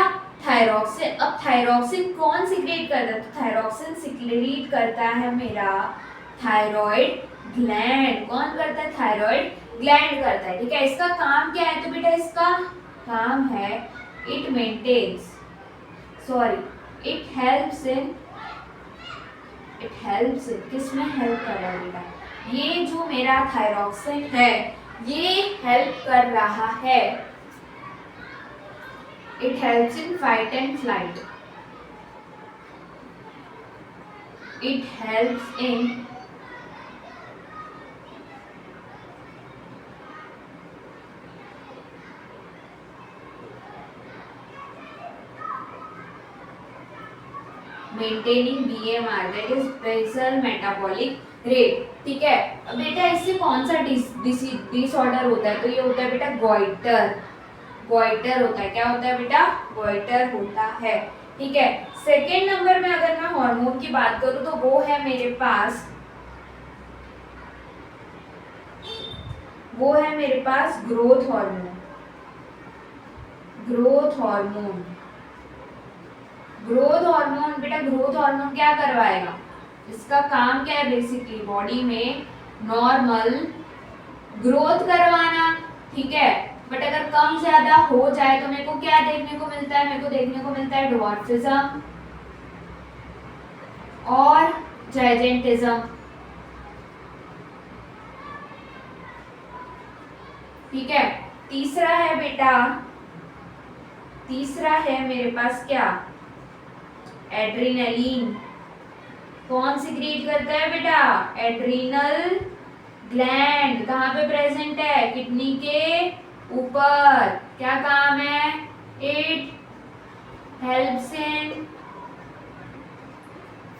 थायरॉक्सिन। अब थायरॉक्सिन कौन सिक्रेट करता है, तो थायरॉक्सिन सिक्रेट करता है मेरा थायराइड ग्लैंड, कौन करता है, थायराइड ग्लैंड करता है, ठीक है। इसका काम क्या है, तो बेटा इसका काम है it maintains, sorry it helps in किसमें हेल्प कर रहा है बेटा, ये जो मेरा थायरॉक्सिन है ये हेल्प कर रहा है, it helps in fight and flight, it helps in maintaining BMR, that is basal metabolic rate, ठीक है। अब बेटा इससे कौन सा डिसऑर्डर होता है, तो ये होता है बेटा गोइटर होता है, क्या होता है बेटा, गोइटर होता है, ठीक है। सेकेंड नंबर में अगर मैं हार्मोन की बात करूं तो वो है मेरे पास ग्रोथ हार्मोन, बेटा ग्रोथ हार्मोन क्या करवाएगा, इसका काम क्या है, बेसिकली बॉडी में नॉर्मल ग्रोथ करवाना, ठीक है। बट अगर कम ज्यादा हो जाए तो मेरे को क्या देखने को मिलता है, ड्वार्फिज्म और जाइजेंटिज्म, ठीक है। तीसरा है मेरे पास क्या, एड्रेनलिन, कौन सिक्रीट करता है बेटा, एड्रीनल ग्लैंड, कहाँ पे प्रेजेंट है, किडनी के ऊपर, क्या काम है, it helps in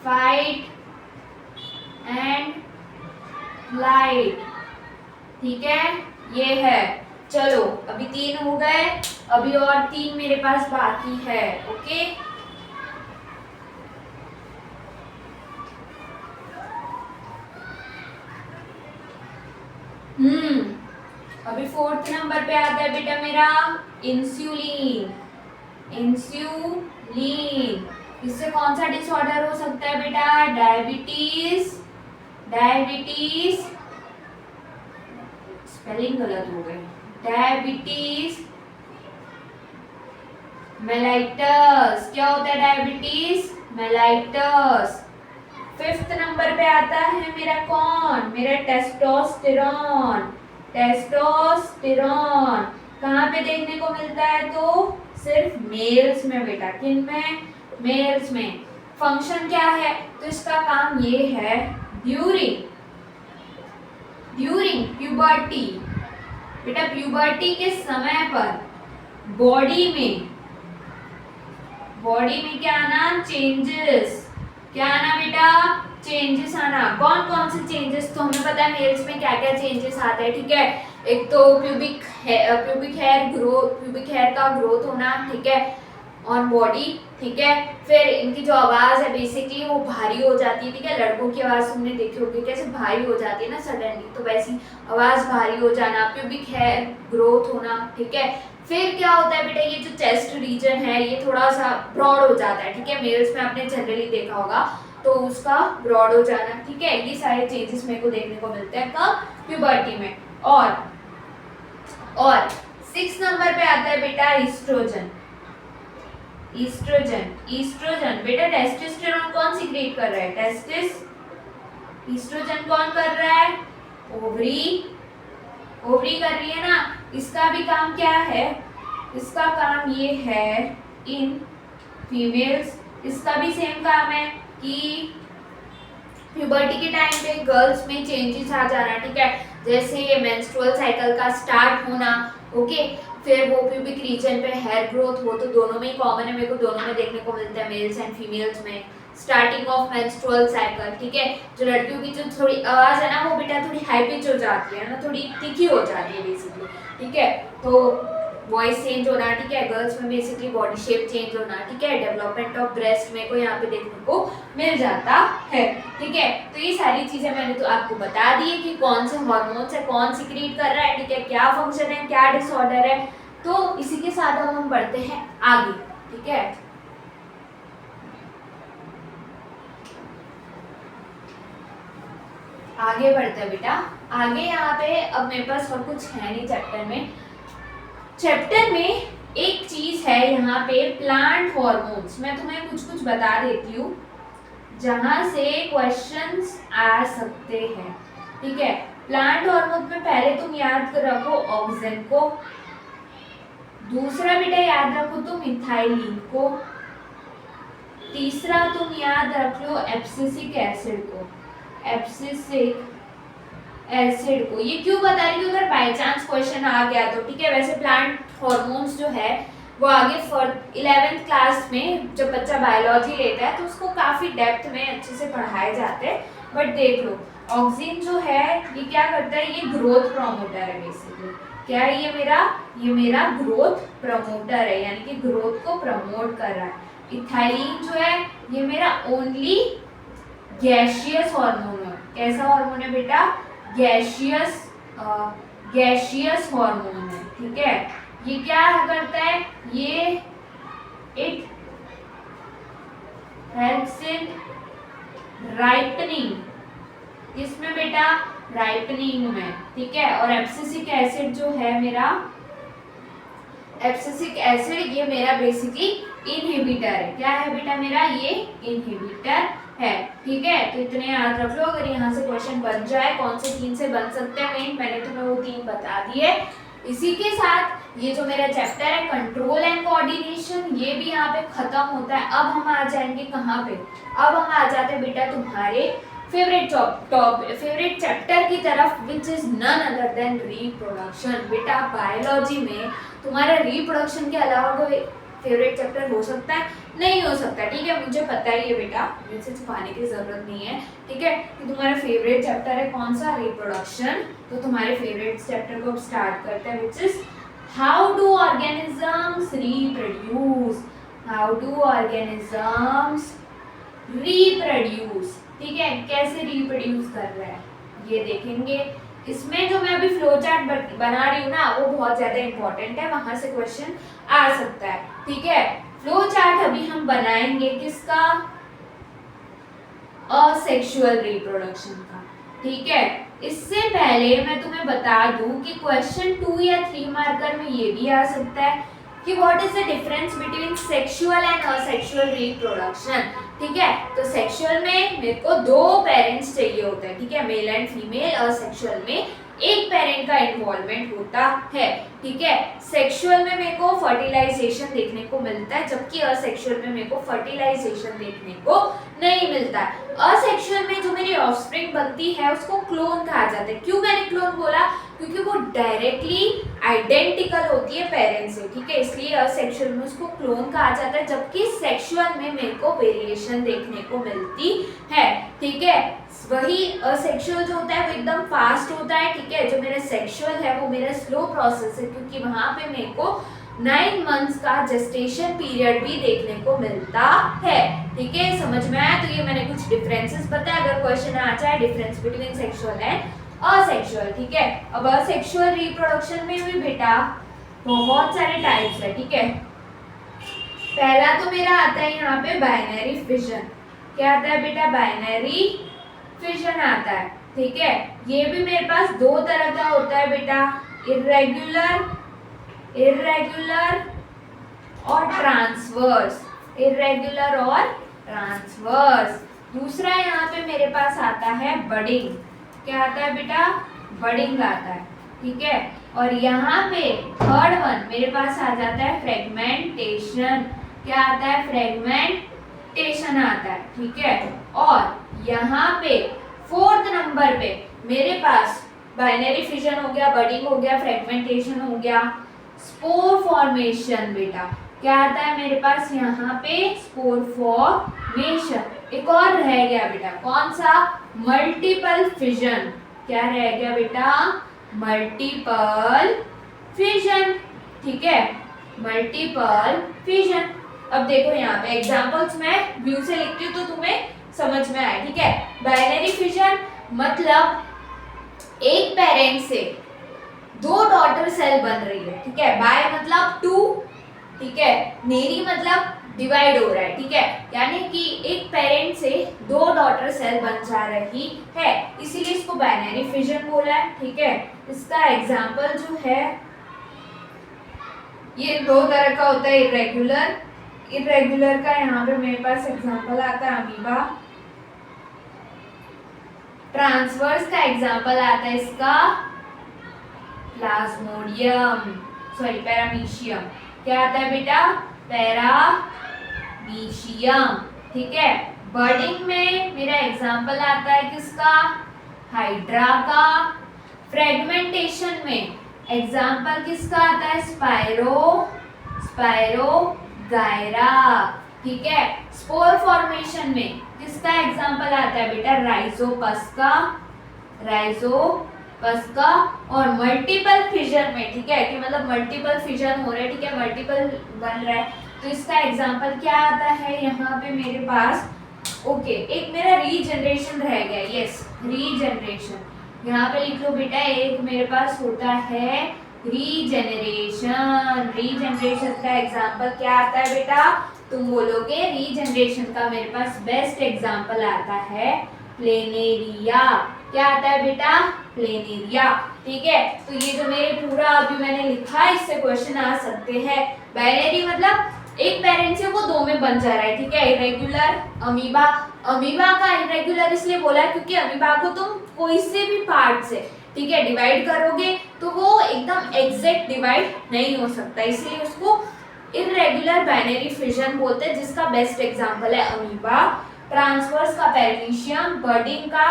fight and flight, ठीक है, ये है। चलो अभी 3 हो गए, अभी और 3 मेरे पास बाकी है, ओके। अभी 4th नंबर पे आता है बेटा मेरा इंसुलिन, इससे कौन सा डिसऑर्डर हो सकता है बेटा, डायबिटीज, स्पेलिंग गलत हो गई, डायबिटीज मेलाइटस, क्या होता है डायबिटीज मेलाइटस। 5th नंबर पे आता है मेरा कौन, मेरा टेस्टोस्टेरोन, टेस्टोस्टेरॉन कहाँ पे देखने को मिलता है? तो सिर्फ मेल्स में बेटा। किन में? मेल्स में। फंक्शन क्या है? तो इसका काम ये है, ड्यूरिंग प्यूबर्टी, बेटा प्यूबर्टी के समय पर बॉडी में क्या आना? चेंजेस। क्या आना बेटा? चेंजेस आना। कौन कौन से चेंजेस? तो हमें पता है मेल्स में क्या क्या चेंजेस आते हैं, ठीक है। एक तो प्यूबिक हेयर का ग्रोथ होना, ठीक है, ऑन बॉडी, ठीक है। फिर इनकी जो आवाज है बेसिकली वो भारी हो जाती है, ठीक है। लड़कों की आवाज तुमने देखी होगी कैसे भारी हो जाती है ना सडनली, तो वैसी आवाज भारी हो जाना, प्यूबिक हेयर ग्रोथ होना, ठीक है। फिर क्या होता है बेटा, ये जो चेस्ट रीजन है ये थोड़ा सा ब्रॉड हो जाता है, ठीक है। मेल्स में आपने जनरली देखा होगा, तो उसका ब्रॉड हो जाना, ठीक है। ये सारे चेंजेस मेरे को देखने को मिलते हैं कब? प्यूबर्टी में। और 6 नंबर पे आता है बेटा ईस्ट्रोजन। ईस्ट्रोजन बेटा टेस्टोस्टेरोन कौन सीक्रेट कर रहा है? ईस्ट्रोजन कौन कर रहा है? ओवरी कर रही है ना। इसका भी काम क्या है? इसका काम ये है इन फीमेल्स, इसका भी सेम काम है कि प्यूबर्टी के टाइम पे गर्ल्स में चेंजेस आ जाना, ठीक है। जैसे मेंस्ट्रुअल साइकिल का स्टार्ट होना, ओके। फिर वो प्यूबिक रीजन पे हेयर ग्रोथ हो, तो दोनों में ही कॉमन है, मेरे को दोनों में देखने को मिलता है, मेल्स एंड फीमेल्स में। स्टार्टिंग ऑफ मेंस्ट्रुअल साइकिल, ठीक है। जो लड़कियों की जो थोड़ी आवाज है ना वो बेटा थोड़ी हाई पिच हो जाती है ना, थोड़ी तीखी हो जाती है बेसिकली, ठीक है। तो वॉइस चेंज होना, ठीक है। गर्ल्स में बेसिकली बॉडी शेप चेंज होना, ठीक है। डेवलपमेंट ऑफ ब्रेस्ट में को यहाँ पे देखने को मिल जाता है, ठीक है। तो ये सारी चीजें मैंने तो आपको बता दी है कि कौन से हार्मोन्स है, कौन सीक्रेट कर रहा है, ठीक है, क्या फंक्शन है, क्या डिसऑर्डर है। तो इसी के साथ अब हम बढ़ते हैं आगे, ठीक है। आगे बढ़ते हैं बेटा। आगे यहाँ पे अब मेरे पास और कुछ है नहीं चैप्टर में एक चीज है यहाँ पे प्लांट हॉर्मोन्स। मैं तुम्हें कुछ बता देती हूँ जहां से क्वेश्चंस आ सकते हैं, ठीक है। प्लांट हार्मोन में पहले तुम याद रखो ऑक्सीजन को, दूसरा बेटा याद रखो तुम इथाइलिन को, तीसरा तुम याद रख लो एब्सिसिक एसिड को। ये क्यों बता रही हूँ, अगर बाय चांस क्वेश्चन आ गया तो, ठीक है। वैसे प्लांट हॉर्मोन्स जो है वो आगे 11th क्लास में जब बच्चा बायोलॉजी लेता है तो उसको काफी डेप्थ में अच्छे से पढ़ाए जाते हैं। बट देख लो ऑक्सीजन जो है ये क्या करता है, ये ग्रोथ प्रमोटर है बेसिकली। क्या है ये मेरा ग्रोथ प्रमोटर है, यानी कि ग्रोथ को प्रमोट कर रहा है। इथाइलिन जो है ये मेरा ओनली गैसियस हार्मोन है। कैसा हार्मोन है बेटा? गैसियस हार्मोन है, ठीक है। ये क्या करता है? ये इट हेल्प्स इन राइपनिंग, किसमें बेटा? राइपनिंग में, ठीक है। और एब्सिसिक एसिड जो है मेरा, एब्सिसिक एसिड ये मेरा बेसिकली इनहिबिटर है। क्या है बेटा मेरा? ये इनहिबिटर है, ठीक है। तो इतने याद रख लो, अगर यहाँ से क्वेश्चन बन जाए कौन से 3 से बन सकते हैं मेन, मैंने तुम्हें वो 3 बता दिए। इसी के साथ ये जो मेरा चैप्टर है कंट्रोल एंड कोऑर्डिनेशन ये भी यहाँ पे खत्म होता है। अब हम आ जाएंगे कहाँ पे? अब हम आ जाते हैं बेटा तुम्हारे फेवरेट चैप्टर की तरफ, which is none other than reproduction. बेटा बायोलॉजी में तुम्हारा रिप्रोडक्शन के अलावा कोई फेवरेट चैप्टर हो सकता है? नहीं हो सकता, ठीक है। मुझे पता ही है बेटा, मुझे छुपाने की जरूरत नहीं है, ठीक है। कि तुम्हारा फेवरेट चैप्टर है कौन सा? रिप्रोडक्शन। तो तुम्हारे फेवरेट चैप्टर को स्टार्ट करते हैं, which is how do organisms reproduce. How do organisms reproduce, ठीक है। कैसे रिप्रोड्यूस कर रहा है ये देखेंगे। इसमें जो मैं अभी फ्लो चार्ट बना रही हूँ ना वो बहुत ज्यादा इंपॉर्टेंट है, वहां से क्वेश्चन आ सकता है, ठीक है। फ्लो चार्ट अभी हम बनाएंगे किसका? असेक्सुअल रिप्रोडक्शन का, ठीक है। इससे पहले मैं तुम्हें बता दूं कि क्वेश्चन 2 या 3 मार्कर में ये भी आ सकता है कि what is the difference between sexual and asexual reproduction, ठीक है। तो सेक्सुअल में मेरे को 2 पेरेंट्स चाहिए होते हैं, ठीक है, मेल एंड फीमेल। असेक्सुअल में एक पेरेंट का इन्वॉल्वमेंट होता है, ठीक है। सेक्सुअल में मेरे को फर्टिलाइजेशन देखने को मिलता है, जबकि असेक्सुअल में मेरे को फर्टिलाइजेशन देखने को नहीं मिलता है। असेक्सुअल में जो मेरी ऑफस्प्रिंग बनती है उसको क्लोन कहा जाता है। क्यों मैंने क्लोन बोला? क्योंकि वो डायरेक्टली आइडेंटिकल होती है पेरेंट्स से, ठीक है, इसलिए असेक्सुअल में उसको क्लोन कहा जाता है, जबकि सेक्सुअल में मेरे को वेरिएशन देखने को मिलती है, ठीक है। वही असेक्सुअल जो होता है वो एकदम फास्ट होता है, ठीक है। जो मेरा सेक्सुअल है वो मेरा स्लो प्रोसेस है, क्योंकि वहां पे मेरे को 9 मंथ्स का जेस्टेशन पीरियड भी देखने को मिलता है, ठीक है। समझ में आया? तो ये मैंने कुछ डिफरेंसेस बताया। अगर क्वेश्चन आ जाए difference between sexual and asexual, ठीक है। अब असेक्सुअल रिप्रोडक्शन में भी बेटा बहुत सारे टाइप्स है, ठीक है। पहला तो मेरा आता है यहाँ पे बाइनरी फिजन। क्या आता है बेटा? बाइनरी फिजन आता है, ठीक है। ये भी मेरे पास दो तरह का होता है बेटा, इर्रेगुलर और ट्रांसवर्स, इर्रेगुलर और ट्रांसवर्स। दूसरा यहाँ पे मेरे पास आता है बडिंग। क्या आता है बेटा? बडिंग आता है, ठीक है। और यहाँ पे थर्ड वन मेरे पास आ जाता है फ्रेगमेंटेशन। क्या आता है? फ्रेगमेंटेशन आता है, ठीक है। और यहाँ पे फोर्थ नंबर पे मेरे पास बाइनरी फिजन हो गया, बडिंग हो गया, फ्रेगमेंटेशन हो गया, स्पोर फॉर्मेशन बेटा। क्या आता है मेरे पास यहाँ पे? Spore formation. एक और रह गया बेटा, कौन सा? Multiple fission. क्या रह गया बेटा? मल्टीपल फिजन, ठीक है, मल्टीपल फिजन। अब देखो यहाँ पे एग्जांपल्स मैं व्यू से लिखती हूँ तो तुम्हें समझ में आए, ठीक है। बाइनरी फिजन मतलब एक पेरेंट से दो डॉटर सेल बन रही है, ठीक है। बाय मतलब टू, ठीक है। नेरी मतलब डिवाइड हो रहा है, ठीक है। यानी कि एक पेरेंट से दो डॉटर सेल बन जा रही है, इसीलिए इसको बाइनरी फिजन बोला है, ठीक है। इसका एग्जांपल जो है ये दो तरह का होता है, इरेगुलर का यहाँ पे मेरे पास एग्जांपल आता है अमीबा। ट्रांसवर्स का एग्जांपल आता है इसका प्लाज्मोडियम, सॉरी पैरामीशियम। क्या आता है बेटा? पैरामीशियम, ठीक है। बर्डिंग में मेरा एग्जांपल आता है किसका? हाइड्रा का। फ्रेगमेंटेशन में एग्जांपल किसका आता है? स्पाइरोगायरा, ठीक है। स्पोर फॉर्मेशन में किसका एग्जांपल आता है बेटा? राइजोपस का। और मल्टीपल फिजन में, ठीक है, कि मतलब मल्टीपल फिजन हो रहे हैं, ठीक है, मल्टीपल बन रहा है, तो इसका एग्जांपल क्या आता है यहाँ पे मेरे पास? ओके, एक मेरा रीजनरेशन रह गया, यस, रीजनरेशन। यहाँ पे लिख लो बेटा, एक मेरे पास होता है रीजनरेशन का एग्जांपल क्या आता है बेटा? तुम बोलोगे रीजनरेशन का मेरे पास बेस्ट एग्जांपल आता है प्लेनेरिया। क्या आता है बेटा? प्लेनेरिया, ठीक है। तो ये जो मेरे पूरा अभी मैंने लिखा है इससे क्वेश्चन आ सकते हैं। बाइनरी मतलब एक पेरेंट से वो दो में बन जा रहा है, ठीक है। इरेगुलर अमीबा का इरेगुलर इसलिए बोला है क्योंकि अमीबा को तुम कोई से भी पार्ट से, ठीक है, डिवाइड करोगे तो वो एकदम एग्जैक्ट डिवाइड नहीं हो सकता, इसलिए उसको इरेगुलर बाइनरी फिजन बोलते हैं, जिसका बेस्ट एग्जांपल है अमीबा। ट्रांसवर्स का पैरामीशियम, बर्डिंग का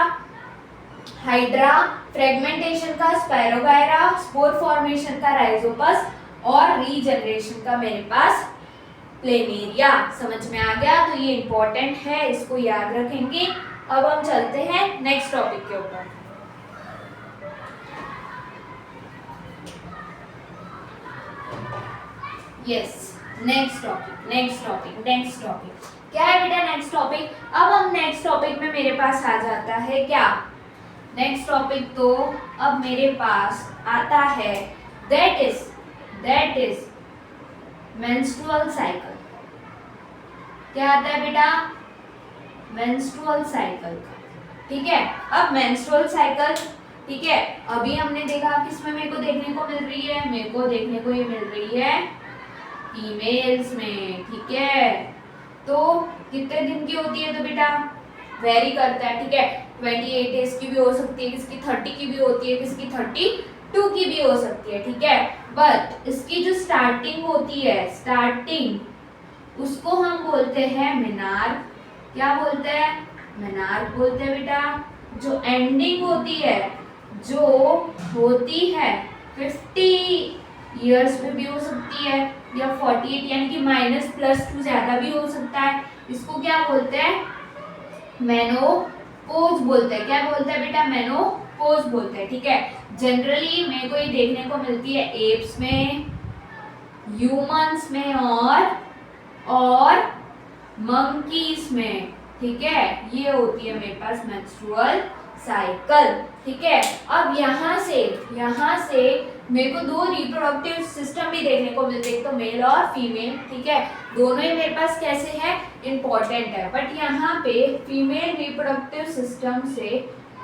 हाइड्रा, फ्रेगमेंटेशन का स्पाइरोगायरा, स्पोर फॉर्मेशन का राइजोपस और रीजनरेशन का मेरे पास प्लेनेरिया। समझ में आ गया? तो ये इंपॉर्टेंट है, इसको याद रखेंगे। अब हम चलते हैं नेक्स्ट टॉपिक के ऊपर। यस, नेक्स्ट टॉपिक क्या है बेटा? Next topic. अब हम नेक्स्ट टॉपिक में मेरे पास आ जाता है क्या? नेक्स्ट टॉपिक तो अब मेरे पास आता है दैट इज मेंस्ट्रुअल साइकिल। क्या आता है बेटा? मेंस्ट्रुअल साइकिल का, ठीक है। अब मेंस्ट्रुअल साइकिल, ठीक है, अभी हमने देखा किसमें मेरे को देखने को मिल रही है? मेरे को देखने को ये मिल रही है फीमेल्स में, ठीक है। तो कितने दिन की होती है? तो बेटा वेरी करता है, ठीक है। 28 डेज की भी हो सकती है, किसी की 30 की भी होती है, किसी की 32 की भी हो सकती है, ठीक है। बट इसकी जो स्टार्टिंग होती है, स्टार्टिंग, उसको हम बोलते हैं मीनार। क्या बोलते हैं? मीनार बोलते हैं बेटा। जो एंडिंग होती है, जो होती है 50 ईयर्स पे भी हो सकती है, या 48 यानी कि -+2 ज्यादा भी हो सकता है, इसको क्या बोलते हैं? मेनोपॉज बोलते हैं। क्या बोलते हैं बेटा? मेनोपॉज बोलते हैं, ठीक है। जनरली मेरे को ये देखने को मिलती है एप्स में, ह्यूमंस में और मंकीज में, ठीक है। ये होती है मेरे पास मेंस्ट्रुअल साइकिल, ठीक है। अब यहाँ से मेरे को दो रिप्रोडक्टिव सिस्टम भी देखने को मिलते हैं, तो मेल और फीमेल, ठीक है। दोनों ही मेरे पास कैसे है? इंपॉर्टेंट है। बट यहाँ पे फीमेल रिप्रोडक्टिव सिस्टम से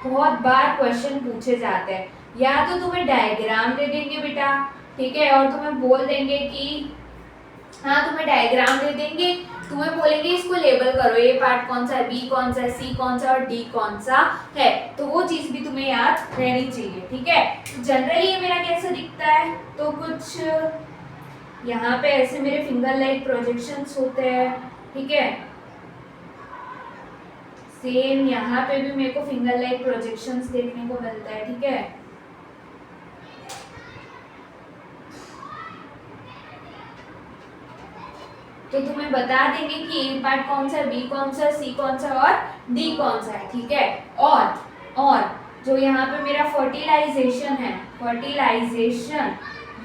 बहुत बार क्वेश्चन पूछे जाते हैं। या तो तुम्हें डायग्राम दे देंगे बेटा, ठीक है, और तुम्हें बोल देंगे कि हाँ, तुम्हें डायग्राम दे देंगे, तुम्हें बोलेंगे इसको लेबल करो, ए पार्ट कौन सा है, बी कौन सा है, सी कौन सा और डी कौन सा है, तो वो चीज भी तुम्हें याद रहनी चाहिए, ठीक है। तो जनरली ये मेरा कैसा दिखता है? तो कुछ यहाँ पे ऐसे मेरे फिंगर लाइक प्रोजेक्शंस होते हैं, ठीक है। सेम यहाँ पे भी मेरे को फिंगर लाइक प्रोजेक्शंस देखने को मिलता है, ठीक है। तो तुम्हें बता देंगे कि ए पार्ट कौन सा है, बी कौन सा है, सी कौन सा और डी कौन सा है, ठीक है। और जो यहाँ पे मेरा फर्टिलाइजेशन है, फर्टिलाइजेशन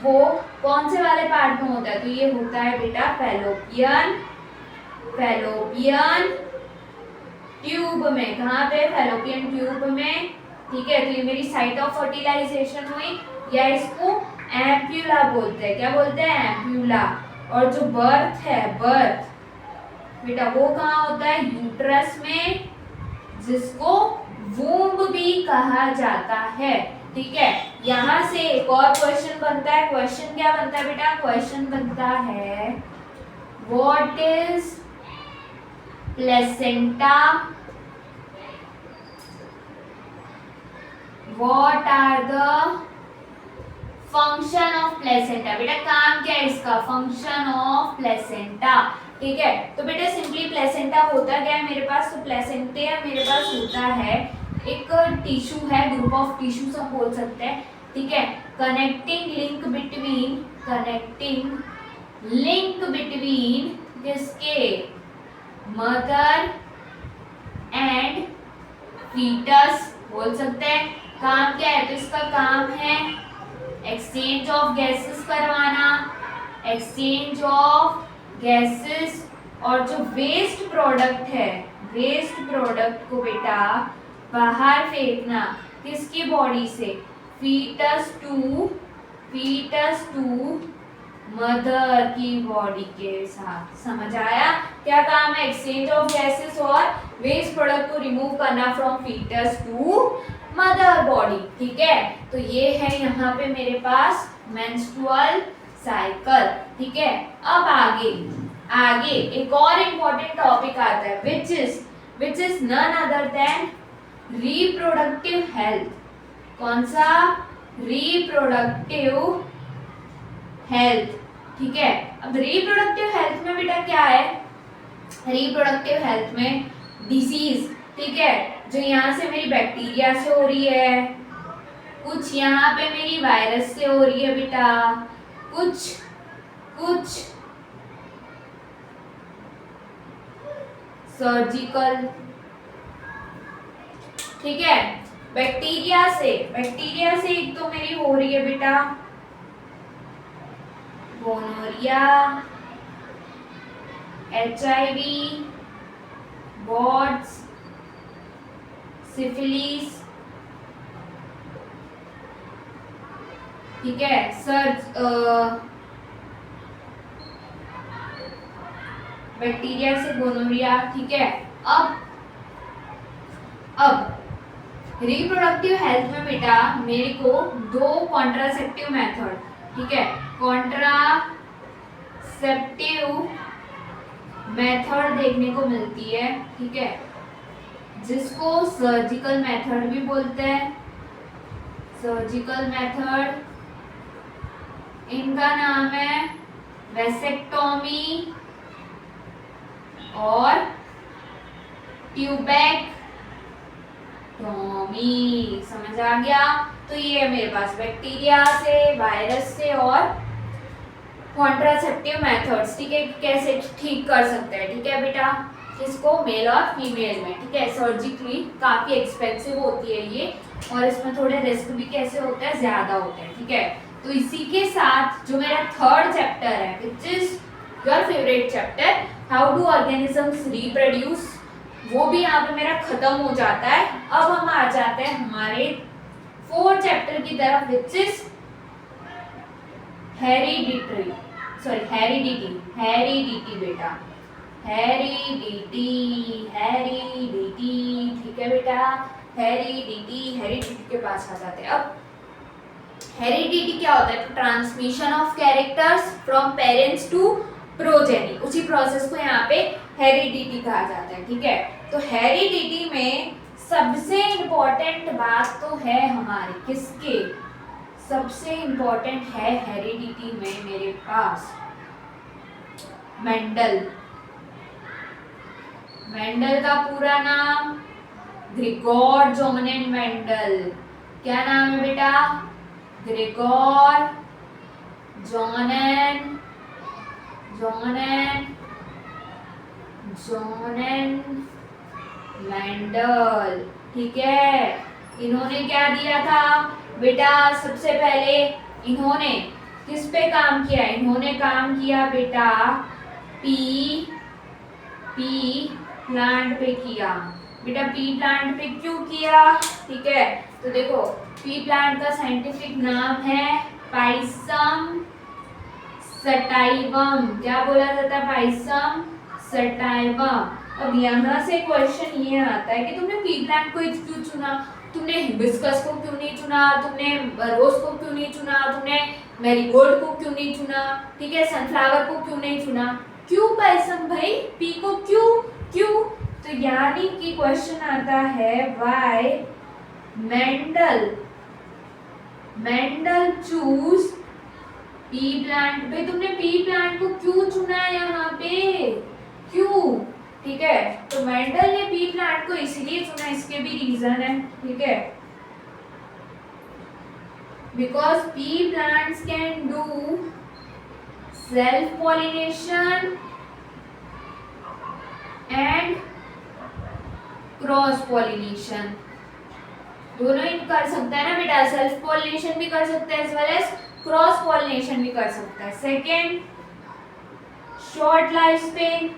वो कौन से वाले पार्ट में होता है? तो ये होता है बेटा फैलोपियन ट्यूब में। कहाँ पे? फैलोपियन ट्यूब में, ठीक है। तो ये मेरी साइट ऑफ फर्टिलाइजेशन हुई, या इसको एम्प्यूला बोलते हैं। क्या बोलते हैं? एम्प्यूला। और जो बर्थ है, बर्थ बेटा वो कहाँ होता है? यूट्रस में, जिसको वूम्ब भी कहा जाता है, ठीक है। यहाँ से एक और क्वेश्चन बनता है। क्वेश्चन क्या बनता है बेटा? क्वेश्चन बनता है what is placenta, what are the function of placenta. बेटा काम क्या है इसका? फंक्शन ऑफ प्लेसेंटा, ठीक है। तो बेटा सिंपली प्लेसेंटा होता क्या है मेरे पास? तो प्लेसेंटा मेरे पास होता है एक टिश्यू है, ग्रुप ऑफ टिश्यूज हम बोल सकते हैं, ठीक है। कनेक्टिंग लिंक बिटवीन किसके? मदर एंड फीटस बोल सकते हैं। काम क्या है? तो इसका काम है एक्सचेंज ऑफ गैसेस करवाना, एक्सचेंज ऑफ गैसेस, और जो वेस्ट प्रोडक्ट है, वेस्ट प्रोडक्ट को बेटा बाहर फेंकना, किसकी बॉडी से? फीटस टू मदर की बॉडी के साथ। समझ आया? क्या काम है? एक्सचेंज ऑफ गैसेस और वेस्ट प्रोडक्ट को रिमूव करना from foetus to mother body, ठीक है। तो ये है यहाँ पे मेरे पास मेंस्ट्रुअल साइकिल, ठीक है। अब आगे एक और इम्पोर्टेंट टॉपिक आता है which is none other than reproductive health. कौन सा? रिप्रोडक्टिव हेल्थ, ठीक है। अब रिप्रोडक्टिव हेल्थ में बेटा क्या है? रिप्रोडक्टिव हेल्थ में डिसीज, ठीक है, जो यहाँ से मेरी बैक्टीरिया से हो रही है, कुछ यहाँ पे मेरी वायरस से हो रही है बेटा, कुछ सर्जिकल, ठीक है। बैक्टीरिया से एक तो मेरी हो रही है बेटा गोनोरिया, HIV, वॉट्स, सिफिलिस, ठीक है। बैक्टीरिया से गोनोरिया, ठीक है। अब रिप्रोडक्टिव हेल्थ में बेटा मेरे को दो कॉन्ट्रासेप्टिव मेथड, ठीक है, कॉन्ट्रासेप्टिव मेथड देखने को मिलती है, ठीक है। जिसको सर्जिकल मेथड भी बोलते हैं, सर्जिकल मेथड। इनका नाम है वेसेक्टोमी और ट्यूबेक्टोमी। समझ आ गया? तो ये है मेरे पास बैक्टीरिया से, वायरस से और कॉन्ट्रासेप्टिव मेथड्स, ठीक है, कैसे ठीक कर सकते हैं, ठीक है बेटा, किसको, मेल और फीमेल में, ठीक है। सर्जिकली काफी एक्सपेंसिव होती है ये, और इसमें थोड़े रिस्क भी कैसे होते हैं, ज्यादा होते हैं, ठीक है। तो इसी के साथ जो मेरा थर्ड चैप्टर है, which is your favourite chapter, how do organisms reproduce, वो भी यहाँ पे मेरा खत्म हो जाता है। अब हम आ जाते हैं हमारे फोर्थ चैप्टर की तरफ, which is hereditary, sorry heredity बेटा, हेरिडिटी, ठीक है बेटा, हेरिडिटी के पास आ जाते हैं। अब हेरिडिटी क्या होता है? तो transmission of characters from parents to progeny, उसी प्रोसेस को यहाँ पे हेरिडिटी कहा जाता है, ठीक है। तो हेरिडिटी में सबसे इंपॉर्टेंट बात तो है हमारी किसके, सबसे इंपॉर्टेंट है हेरिडिटी में मेरे पास मेंडल। मेंडल का पूरा नाम ग्रिगोर जोनेन मेंडल। क्या नाम है बेटा? ग्रिगोर जोनेन मेंडल, ठीक है। इन्होंने क्या दिया था बेटा? सबसे पहले इन्होंने किस पे काम किया? इन्होंने काम किया बेटा पी प्लांट पे किया बेटा। पी प्लांट पे क्यों किया? ठीक है, तो देखो पी प्लांट का साइंटिफिक नाम है पाइसम सटाइवम। क्या बोला जाता है? Pisum sativum. अब यहाँ से क्वेश्चन ये आता है कि तुमने पी प्लांट को क्यों चुना, तुमने हिबिस्कस को क्यों नहीं चुना, तुमने रोज को क्यों नहीं चुना, तुमने मैरीगोल्ड को क्यों नहीं चुना, ठीक है, सनफ्लावर को क्यों नहीं चुना? क्यों पाइसम भाई? पी को क्यों? तो यानी कि क्वेश्चन आता है why Mendel choose P plant. भाई तुमने पी प्लांट को क्यों चुना है यहाँ पे, क्यों? ठीक है, तो मेंडल ने पी प्लांट को इसलिए चुना, इसके भी रीजन है, ठीक है, because P plants can do self pollination and cross pollination. दोनों ही कर सकता है ना बेटा, सेल्फ पॉलिनेशन भी कर सकता है as well as cross pollination भी कर सकता है। Second, short life span,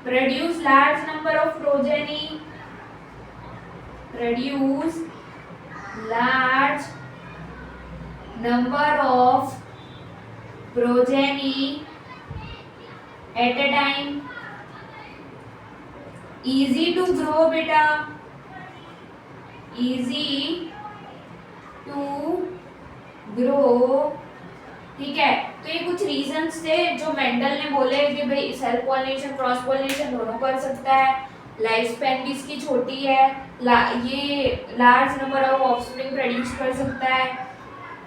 produce large number of progeny, produce large number of progeny at a time, easy to grow beta, easy to grow, ठीक है। तो ये कुछ रीजंस थे जो मेंडल ने बोले कि भाई सेल्फ पॉलिनेशन क्रॉस पॉलिनेशन दोनों कर सकता है, लाइफ स्पैन भी इसकी छोटी है, ये large number of offspring produce कर सकता है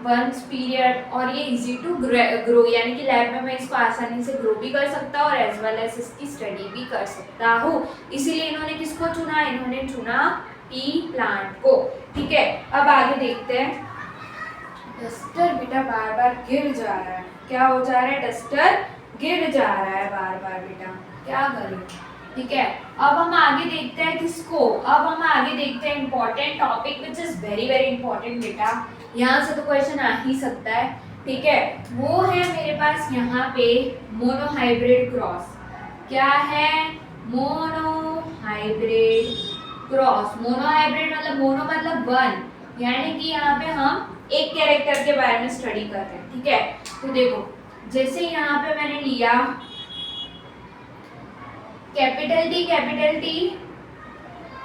वंस पीरियड, और ये इजी टू ग्रो, यानी कि लैब में मैं इसको आसानी से ग्रो भी कर सकता हूँ और एज वेल एज इसकी स्टडी भी कर सकता हूँ। इसीलिए इन्होंने किसको चुना? इन्होंने चुना पी प्लांट को, ठीक है। अब आगे देखते हैं। डस्टर बेटा बार बार गिर जा रहा है, क्या हो जा रहा है? डस्टर गिर जा रहा है बार बार बेटा, क्या करें, ठीक है। अब हम आगे देखते हैं किसको? अब हम आगे देखते हैं important topic which is very very important बेटा, यहाँ से तो क्वेश्चन आ ही सकता है, ठीक है। वो है मेरे पास यहाँ पे मोनोहाइब्रिड क्रॉस। क्या है? Monohybrid cross. मोनोहाइब्रिड मतलब मोनो मतलब वन, यानी कि यहाँ पे हम एक कैरेक्टर के बारे में स्टडी कर रहे हैं, ठीक है। तो देखो जैसे यहाँ पे मैंने लिया कैपिटल टी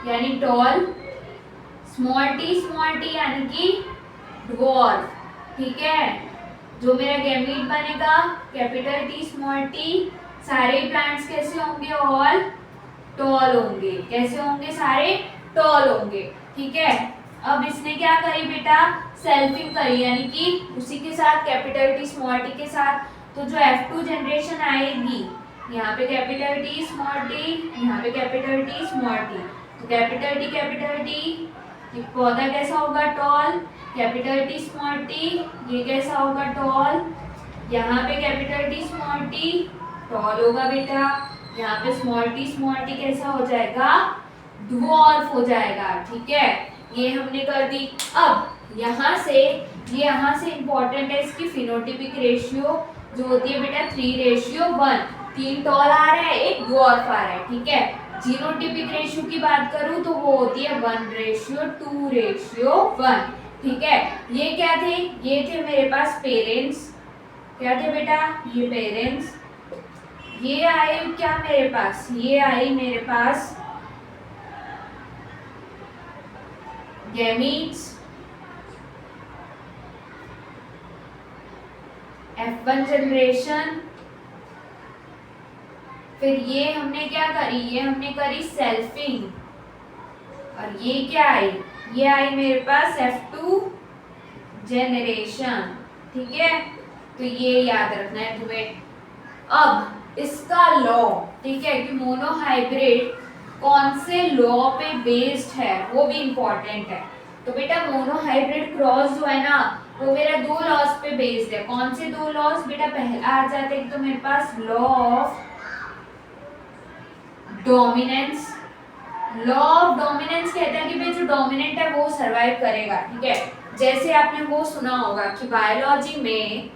यानी टॉल, स्मॉल टी यानी कि ड्वार्फ, ठीक है। जो मेरा गैमीट बनेगा कैपिटल टी स्मॉल टी, सारे प्लांट्स कैसे होंगे, ऑल टॉल होंगे। कैसे होंगे, सारे टॉल होंगे। ठीक है, अब इसने क्या करी बेटा, सेल्फिंग करी, यानी कि उसी के साथ कैपिटल टी स्मॉल टी के साथ। तो जो F2 जनरेशन आएगी, यहाँ पे कैपिटल टी स्मॉल टी, यहाँ पे कैपिटल टी स्मॉल टी, तो कैपिटल टी पौधा कैसा होगा, tall. Capital T small T, ये कैसा होगा, टॉल। यहाँ पे capital T small T tall होगा बेटा। यहाँ पे स्मॉल टी कैसा हो जाएगा, ड्वार्फ हो जाएगा। ठीक है, ये हमने कर दी। अब यहाँ से इंपॉर्टेंट है इसकी फिनोटिपिक रेशियो, जो होती है बेटा 3:1। 3 टॉल आ रहा है, एक ड्वार्फ आ रहा है। ठीक है, जीनोटिपिक रेशियो की बात करूं तो वो होती है 1:2:1। ठीक है, ये क्या थे, ये थे मेरे पास पेरेंट्स। क्या थे बेटा, ये पेरेंट्स। ये आए क्या मेरे पास, ये आई मेरे पास गैमीट्स, F1 जनरेशन। फिर ये हमने क्या करी, ये हमने करी सेल्फिंग। और ये क्या आई, ये आई मेरे पास F2 जनरेशन। ठीक है, तो ये याद रखना है तुम्हें। अब इसका लॉ, ठीक है, कि मोनोहाइब्रिड कौन से लॉ पे बेस्ड है वो भी इंपॉर्टेंट है। तो बेटा मोनोहाइब्रिड क्रॉस जो है ना, वो मेरा 2 लॉज पे बेस्ड है। कौन से 2 लॉज बेटा, पहला आ जाता है तो मेरे पास law of dominance. Law of dominance कहते हैं कि भाई जो डोमिनेंट है वो सरवाइव करेगा। ठीक है, जैसे आपने वो सुना होगा कि बायोलॉजी में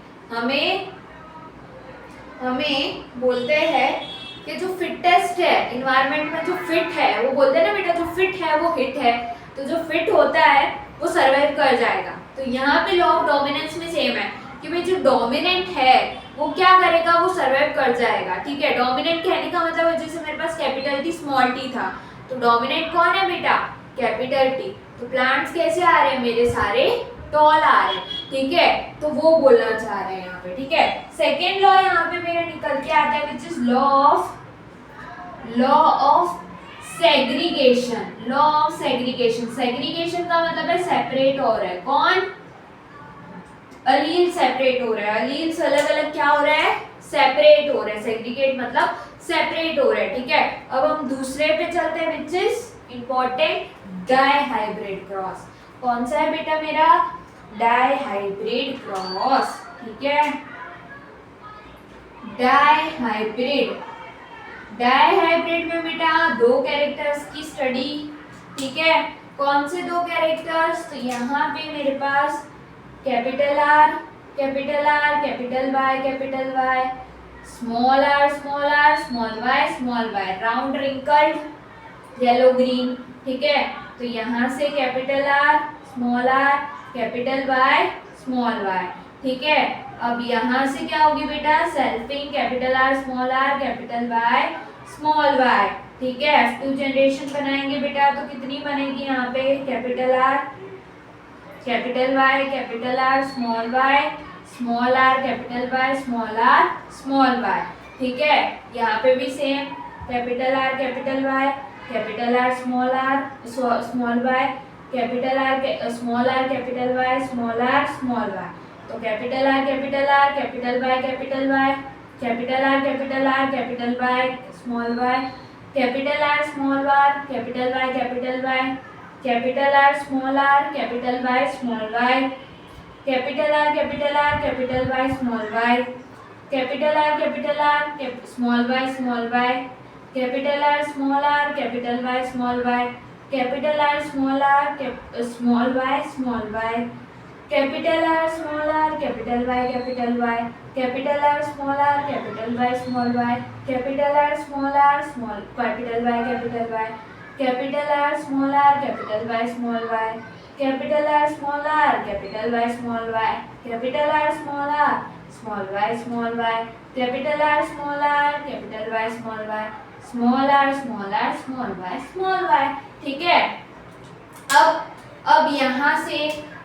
हमें बोलते हैं कि जो फिटेस्ट है इन्वायरमेंट में, जो फिट है, वो बोलते हैं ना बेटा जो फिट है वो हिट है। तो जो फिट होता है वो सरवाइव कर जाएगा। तो यहाँ पे लॉ ऑफ डोमिनेंस में सेम है कि भाई जो डोमिनेंट है वो क्या करेगा, वो सरवाइव कर जाएगा। ठीक है, डोमिनेंट कहने का मतलब है जैसे मेरे पास कैपिटल टी स्मॉल टी था, तो डोमिनेंट कौन है बेटा, कैपिटल टी। तो प्लांट्स कैसे आ रहे हैं मेरे, सारे टॉल आ रहे हैं। ठीक है, तो वो बोलना चाह रहे हैं यहाँ पे। ठीक है, सेकेंड लॉ यहाँ पे मेरा निकल के आता है which is law of segregation. Law of segregation, segregation का मतलब है सेपरेट हो रहा है। कौन, अलील सेपरेट हो रहा है। अलील्स अलग अलग क्या हो रहा है, सेपरेट हो रहे हैं। सेग्रीगेट मतलब सेपरेट हो रहे हैं। ठीक है, अब हम दूसरे पे चलते हैं which is important, dihybrid cross. कौन सा है बेटा मेरा, डाइहाइब्रिड क्रॉस। ठीक है, डाइहाइब्रिड में बेटा 2 कैरेक्टर्स की स्टडी। ठीक है, कौन से 2 कैरेक्टर्स, तो यहाँ पे मेरे पास capital R, capital Y, small R, small Y, round wrinkled yellow green. ठीक है, तो यहाँ से capital R, capital Y, small Y. ठीक है, अब यहाँ से क्या होगी बेटा, selfing, capital R, capital Y, small Y. ठीक है, F2 जनरेशन बनाएंगे बेटा, तो कितनी बनेगी यहाँ पे, capital R, capital Y, capital R, small R, capital Y, small Y. ठीक है, यहाँ पे भी same, capital R, capital Y, capital R, small Y, capital R, small R, capital Y, small Y. तो capital R, capital Y, capital Y, capital R, capital Y, small Y, capital R, small R, capital Y, capital Y, capital R, small R, capital Y, small Y, capital R, capital Y, small Y, capital R, small Y, small Y, capital R, small R, capital Y, small Y, capital R, small R, small Y, small Y, capital R, small R, capital Y, capital Y, capital R, small R, capital Y, small Y, capital R, small R, capital Y, capital Y, capital R, small R, capital Y, small Y, capital R, small R, capital Y, small Y, capital R, small R, small Y, small Y, capital R, small R, capital Y, small Y, small R, small Y, small Y. ठीक है, अब यहाँ से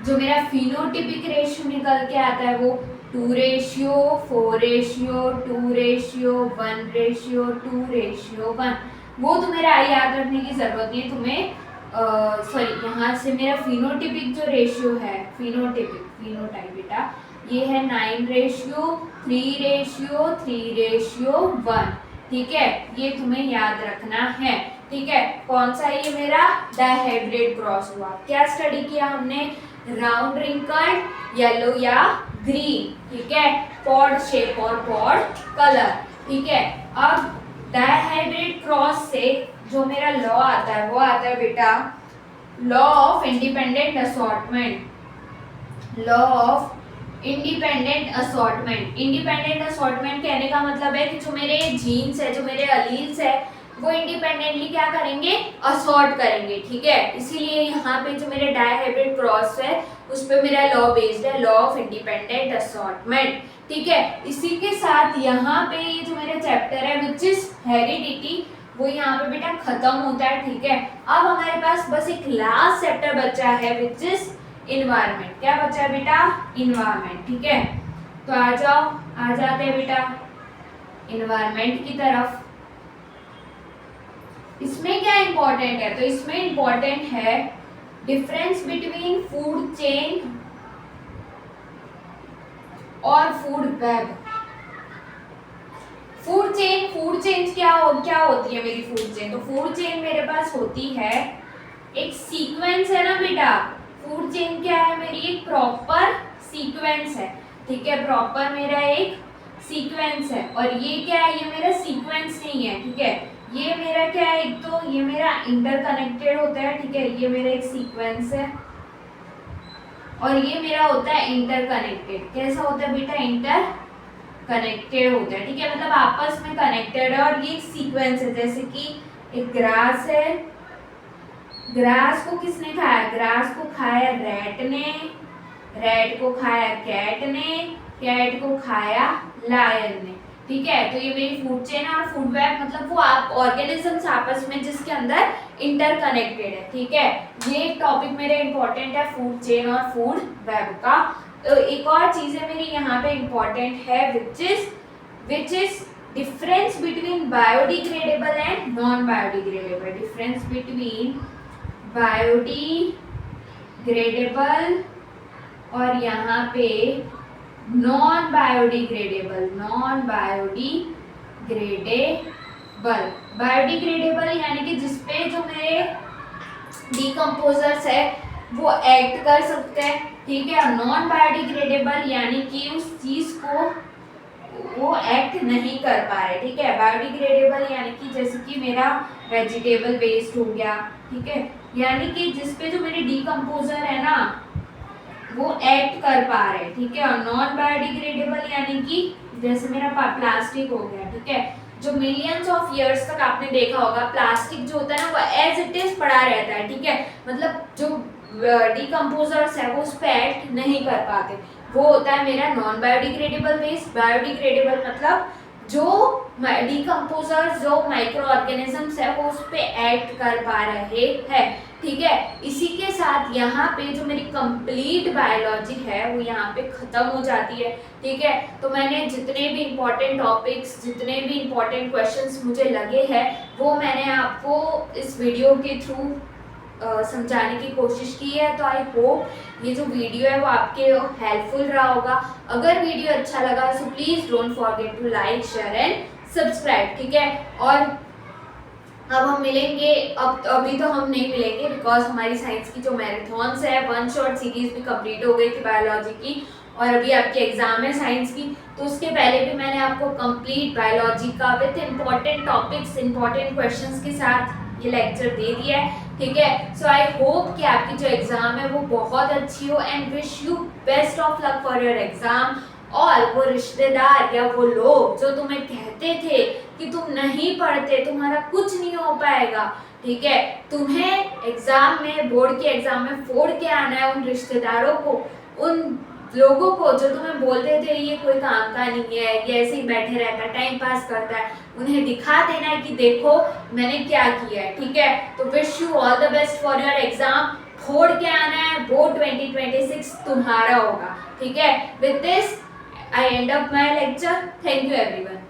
जो मेरा phenotypic ratio निकल के आता है वो 2:4, 2:1, 1:2:1। वो तुम्हें याद रखने की जरूरत नहीं है तुम्हें। सॉरी, यहाँ से मेरा फिनोटिपिक जो रेशियो है, फिनोटाइप बेटा, ये है 9:3:3:1। ठीक है, ये तुम्हें याद रखना है। ठीक है, कौन सा ये मेरा डायहाइब्रिड क्रॉस हुआ। क्या स्टडी किया हमने, राउंड रिंकल, येलो या ग्रीन। ठीक है, पॉड शेप और पॉड कलर। ठीक है, अब डायहाइब्रिड क्रॉस से जो मेरा लॉ आता है वो आता है बेटा law of independent assortment. Law of independent assortment. Independent assortment कहने का मतलब है कि जो मेरे जीन्स है, जो मेरे अलील्स है, वो इंडिपेंडेंटली क्या करेंगे, असॉर्ट करेंगे। ठीक है, इसीलिए यहाँ पे जो मेरे डायहाइब्रिड क्रॉस है उस पे मेरा लॉ बेस्ड है, लॉ ऑफ इंडिपेंडेंट असॉर्टमेंट। ठीक है, इसी के साथ यहाँ पे ये जो मेरा चैप्टर है विच इज हेरिडिटी, वो यहाँ पे बेटा खत्म होता है। ठीक है, अब हमारे पास बस एक लास्ट चैप्टर बचा है विच इज इन्वायरमेंट। क्या बचा है बेटा, इन्वायरमेंट। ठीक है, तो आ जाओ, आ जाते हैं बेटा इन्वायरमेंट की तरफ। इसमें क्या इंपॉर्टेंट है, तो इसमें इंपॉर्टेंट है डिफरेंस बिटवीन फूड चेन और फूड वेब। फूड चेन क्या होती है मेरी फूड चेन, तो फूड चेन मेरे पास होती है एक सीक्वेंस है ना बेटा। फूड चेन क्या है मेरी, एक प्रॉपर सीक्वेंस है। ठीक है, प्रॉपर मेरा एक सीक्वेंस है, और ये क्या है, ये मेरा सीक्वेंस नहीं है। ठीक है, ये मेरा क्या है, एक तो ये मेरा इंटरकनेक्टेड होता है। ठीक है, ये मेरा एक सीक्वेंस है और ये मेरा होता है इंटरकनेक्टेड। कैसा होता है बेटा, इंटरकनेक्टेड होता है। ठीक है, मतलब आपस में कनेक्टेड है, और ये एक सीक्वेंस है। जैसे कि एक ग्रास है, ग्रास को किसने खाया, ग्रास को खाया रैट ने, रैट को खाया कैट ने, कैट को खाया लायन ने। ठीक है, तो ये मेरी फूड चेन है, और फूड वेब मतलब वो आप ऑर्गेनिजम्स आपस में जिसके अंदर इंटरकनेक्टेड है। ठीक है, ये एक टॉपिक मेरे इंपॉर्टेंट है फूड चेन और फूड वेब का। तो एक और चीज है मेरी यहाँ पे इंपॉर्टेंट है which is difference between biodegradable and non biodegradable. Difference between biodegradable और यहाँ पे नॉन बायोडिग्रेडेबल। बायोडिग्रेडेबल यानी कि जिसपे जो मेरे डिकम्पोजर्स है वो एक्ट कर सकते हैं। ठीक है, और नॉन बायोडिग्रेडेबल यानी कि उस चीज को वो एक्ट नहीं कर पा रहे। ठीक है, बायोडिग्रेडेबल यानी कि जैसे कि मेरा वेजिटेबल वेस्ट हो गया। ठीक है, यानी कि जिसपे जो मेरे डिकम्पोजर है ना वो एक्ट कर पा रहे। ठीक है, और नॉन बायोडिग्रेडेबल यानी कि जैसे मेरा प्लास्टिक हो गया। ठीक है, जो मिलियंस ऑफ इयर्स तक आपने देखा होगा प्लास्टिक जो होता है ना वो एज इट इज पड़ा रहता है। ठीक है, मतलब जो डिकम्पोजर्स है वो उस पर एक्ट नहीं कर पाते, वो होता है मेरा नॉन बायोडिग्रेडेबल वेस्ट। बायोडिग्रेडेबल मतलब जो डिकम्पोजर्स, जो माइक्रो ऑर्गेनिजम्स है वो उस पर एक्ट कर पा रहे हैं। ठीक है, इसी के साथ यहाँ पे जो मेरी कंप्लीट बायोलॉजी है वो यहाँ पे खत्म हो जाती है। ठीक है, तो मैंने जितने भी इम्पोर्टेंट टॉपिक्स, जितने भी इम्पोर्टेंट क्वेश्चंस मुझे लगे हैं वो मैंने आपको इस वीडियो के थ्रू समझाने की कोशिश की है। तो आई होप ये जो वीडियो है वो आपके हेल्पफुल रहा होगा। अगर वीडियो अच्छा लगा so please don't forget to like, share and subscribe. ठीक है, और अब हम मिलेंगे, अभी तो हम नहीं मिलेंगे बिकॉज हमारी साइंस की जो मैराथन्स है, वन शॉट सीरीज भी कंप्लीट हो गई थी बायोलॉजी की, और अभी आपके एग्जाम है साइंस की। तो उसके पहले भी मैंने आपको कंप्लीट बायोलॉजी का with important topics, important questions के साथ ये लेक्चर दे दिया है। ठीक है, सो आई होप कि आपकी जो एग्जाम है वो बहुत अच्छी हो and wish you best of luck for your exam. और वो रिश्तेदार या वो लोग जो तुम्हें कहते थे कि तुम नहीं पढ़ते, तुम्हारा कुछ नहीं हो पाएगा, ठीक है, तुम्हें एग्जाम में, बोर्ड के एग्जाम में फोड़ के आना है उन रिश्तेदारों को, उन लोगों को जो तुम्हें बोलते थे ये कोई काम का नहीं है, ये ऐसे ही बैठे रहता है, टाइम पास करता है, उन्हें दिखा देना है कि देखो मैंने क्या किया है। ठीक है, तो wish you all the best for your exam. फोड़ के आना है, बोर्ड 2026 तुम्हारा होगा। ठीक है, with this I end up my lecture. Thank you everyone.